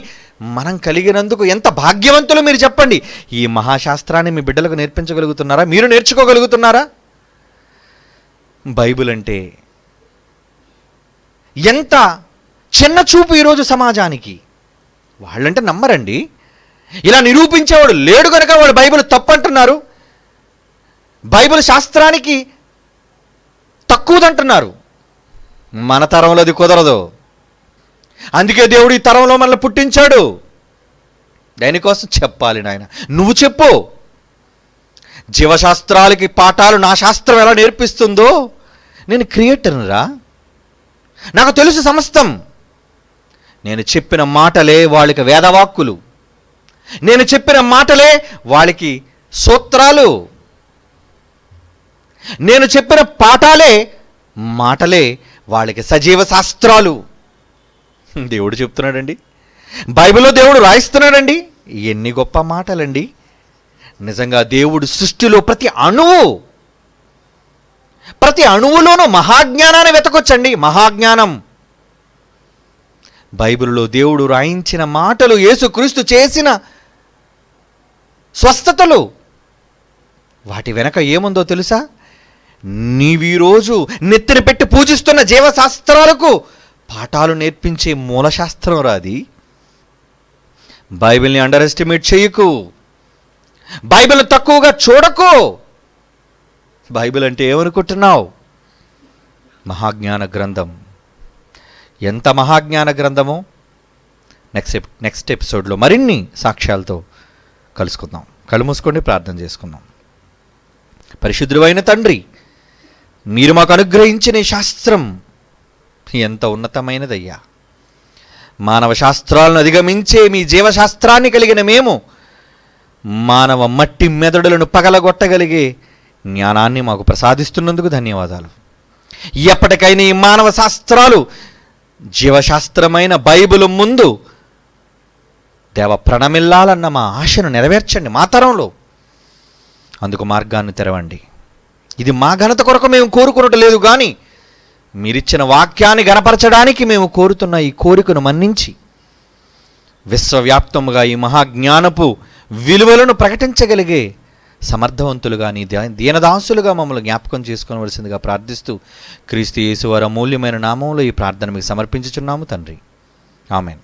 మనం కలిగినందుకు ఎంత భాగ్యవంతులు మీరు చెప్పండి. ఈ మహాశాస్త్రాన్ని మీ బిడ్డలకు నేర్పించగలుగుతున్నారా? మీరు నేర్చుకోగలుగుతున్నారా? బైబిల్ అంటే ఎంత చిన్న చూపు ఈరోజు సమాజానికి. వాళ్ళంటే నమ్మరండి. ఇలా నిరూపించేవాడు లేడు కనుక వాళ్ళు బైబిల్ తప్పంటున్నారు, బైబిల్ శాస్త్రానికి తక్కువదంటున్నారు. మన తరంలో అది కుదరదు. అందుకే దేవుడు ఈ తరంలో మనల్ని పుట్టించాడు. దానికోసం చెప్పాలి నాయన. నువ్వు చెప్పు. జీవశాస్త్రాలకి పాఠాలు నా శాస్త్రం ఎలా నేర్పిస్తుందో, నేను క్రియేటర్నురా, నాకు తెలుసు సమస్తం. నేను చెప్పిన మాటలే వాళ్ళకి వేదవాక్కులు, నేను చెప్పిన మాటలే వాళ్ళకి సూత్రాలు, నేను చెప్పిన మాటలే వాళ్ళకి సజీవ శాస్త్రాలు. దేవుడు చెప్తున్నాడండి, బైబిల్లో దేవుడు రాయిస్తున్నాడండి. ఎన్ని గొప్ప మాటలండి. నిజంగా దేవుడు సృష్టిలో ప్రతి అణువులోనూ మహాజ్ఞానాన్ని వెతకొచ్చండి. మహాజ్ఞానం బైబిల్లో దేవుడు రాయించిన మాటలు, యేసుక్రీస్తు చేసిన స్వస్థతలు, వాటి వెనక ఏముందో తెలుసా? నీవీరోజు నెత్తిన పెట్టి పూజిస్తున్న జీవశాస్త్రాలకు పాఠాలు నేర్పించే మూలశాస్త్రం రాది. బైబిల్ని అండర్ ఎస్టిమేట్ చేయకు, బైబిల్ తక్కువగా చూడకు. బైబిల్ అంటే ఏమనుకుంటున్నావు? మహాజ్ఞాన గ్రంథం. ఎంత మహాజ్ఞాన గ్రంథమో నెక్స్ట్ ఎపిసోడ్లో మరిన్ని సాక్ష్యాలతో కలుసుకుందాం. కళ్ళు మూసుకొని ప్రార్థన చేసుకుందాం. పరిశుద్ధుడైన తండ్రి, మీరు మాకు అనుగ్రహించిన ఈ శాస్త్రం ఎంత ఉన్నతమైనదయ్యా. మానవ శాస్త్రాలను అధిగమించే మీ జీవశాస్త్రాన్ని కలిగిన మేము మానవ మట్టి మెదడులను పగలగొట్టగలిగే జ్ఞానాన్ని మాకు ప్రసాదిస్తున్నందుకు ధన్యవాదాలు. ఎప్పటికైనా ఈ మానవ శాస్త్రాలు జీవశాస్త్రమైన బైబిల్ ముందు దేవ ప్రణమిల్లాలన్న మా ఆశను నెరవేర్చండి మా తరంలో. అందుకు మార్గాన్ని తెరవండి. ఇది మా ఘనత కొరకు మేము కోరుకున్నట్టు లేదు, కానీ మీరిచ్చిన వాక్యాన్ని గణపరచడానికి మేము కోరుతున్న ఈ కోరికను మన్నించి విశ్వవ్యాప్తముగా ఈ మహాజ్ఞానపు విలువలను ప్రకటించగలిగే సమర్థవంతులుగా నీ దీనదాసులుగా మమ్మల్ని జ్ఞాపకం చేసుకోవలసిందిగా ప్రార్థిస్తూ క్రీస్తు యేసు వారి అమూల్యమైన నామంలో ఈ ప్రార్థన మీకు సమర్పించుచున్నాము తండ్రి. ఆమెన్.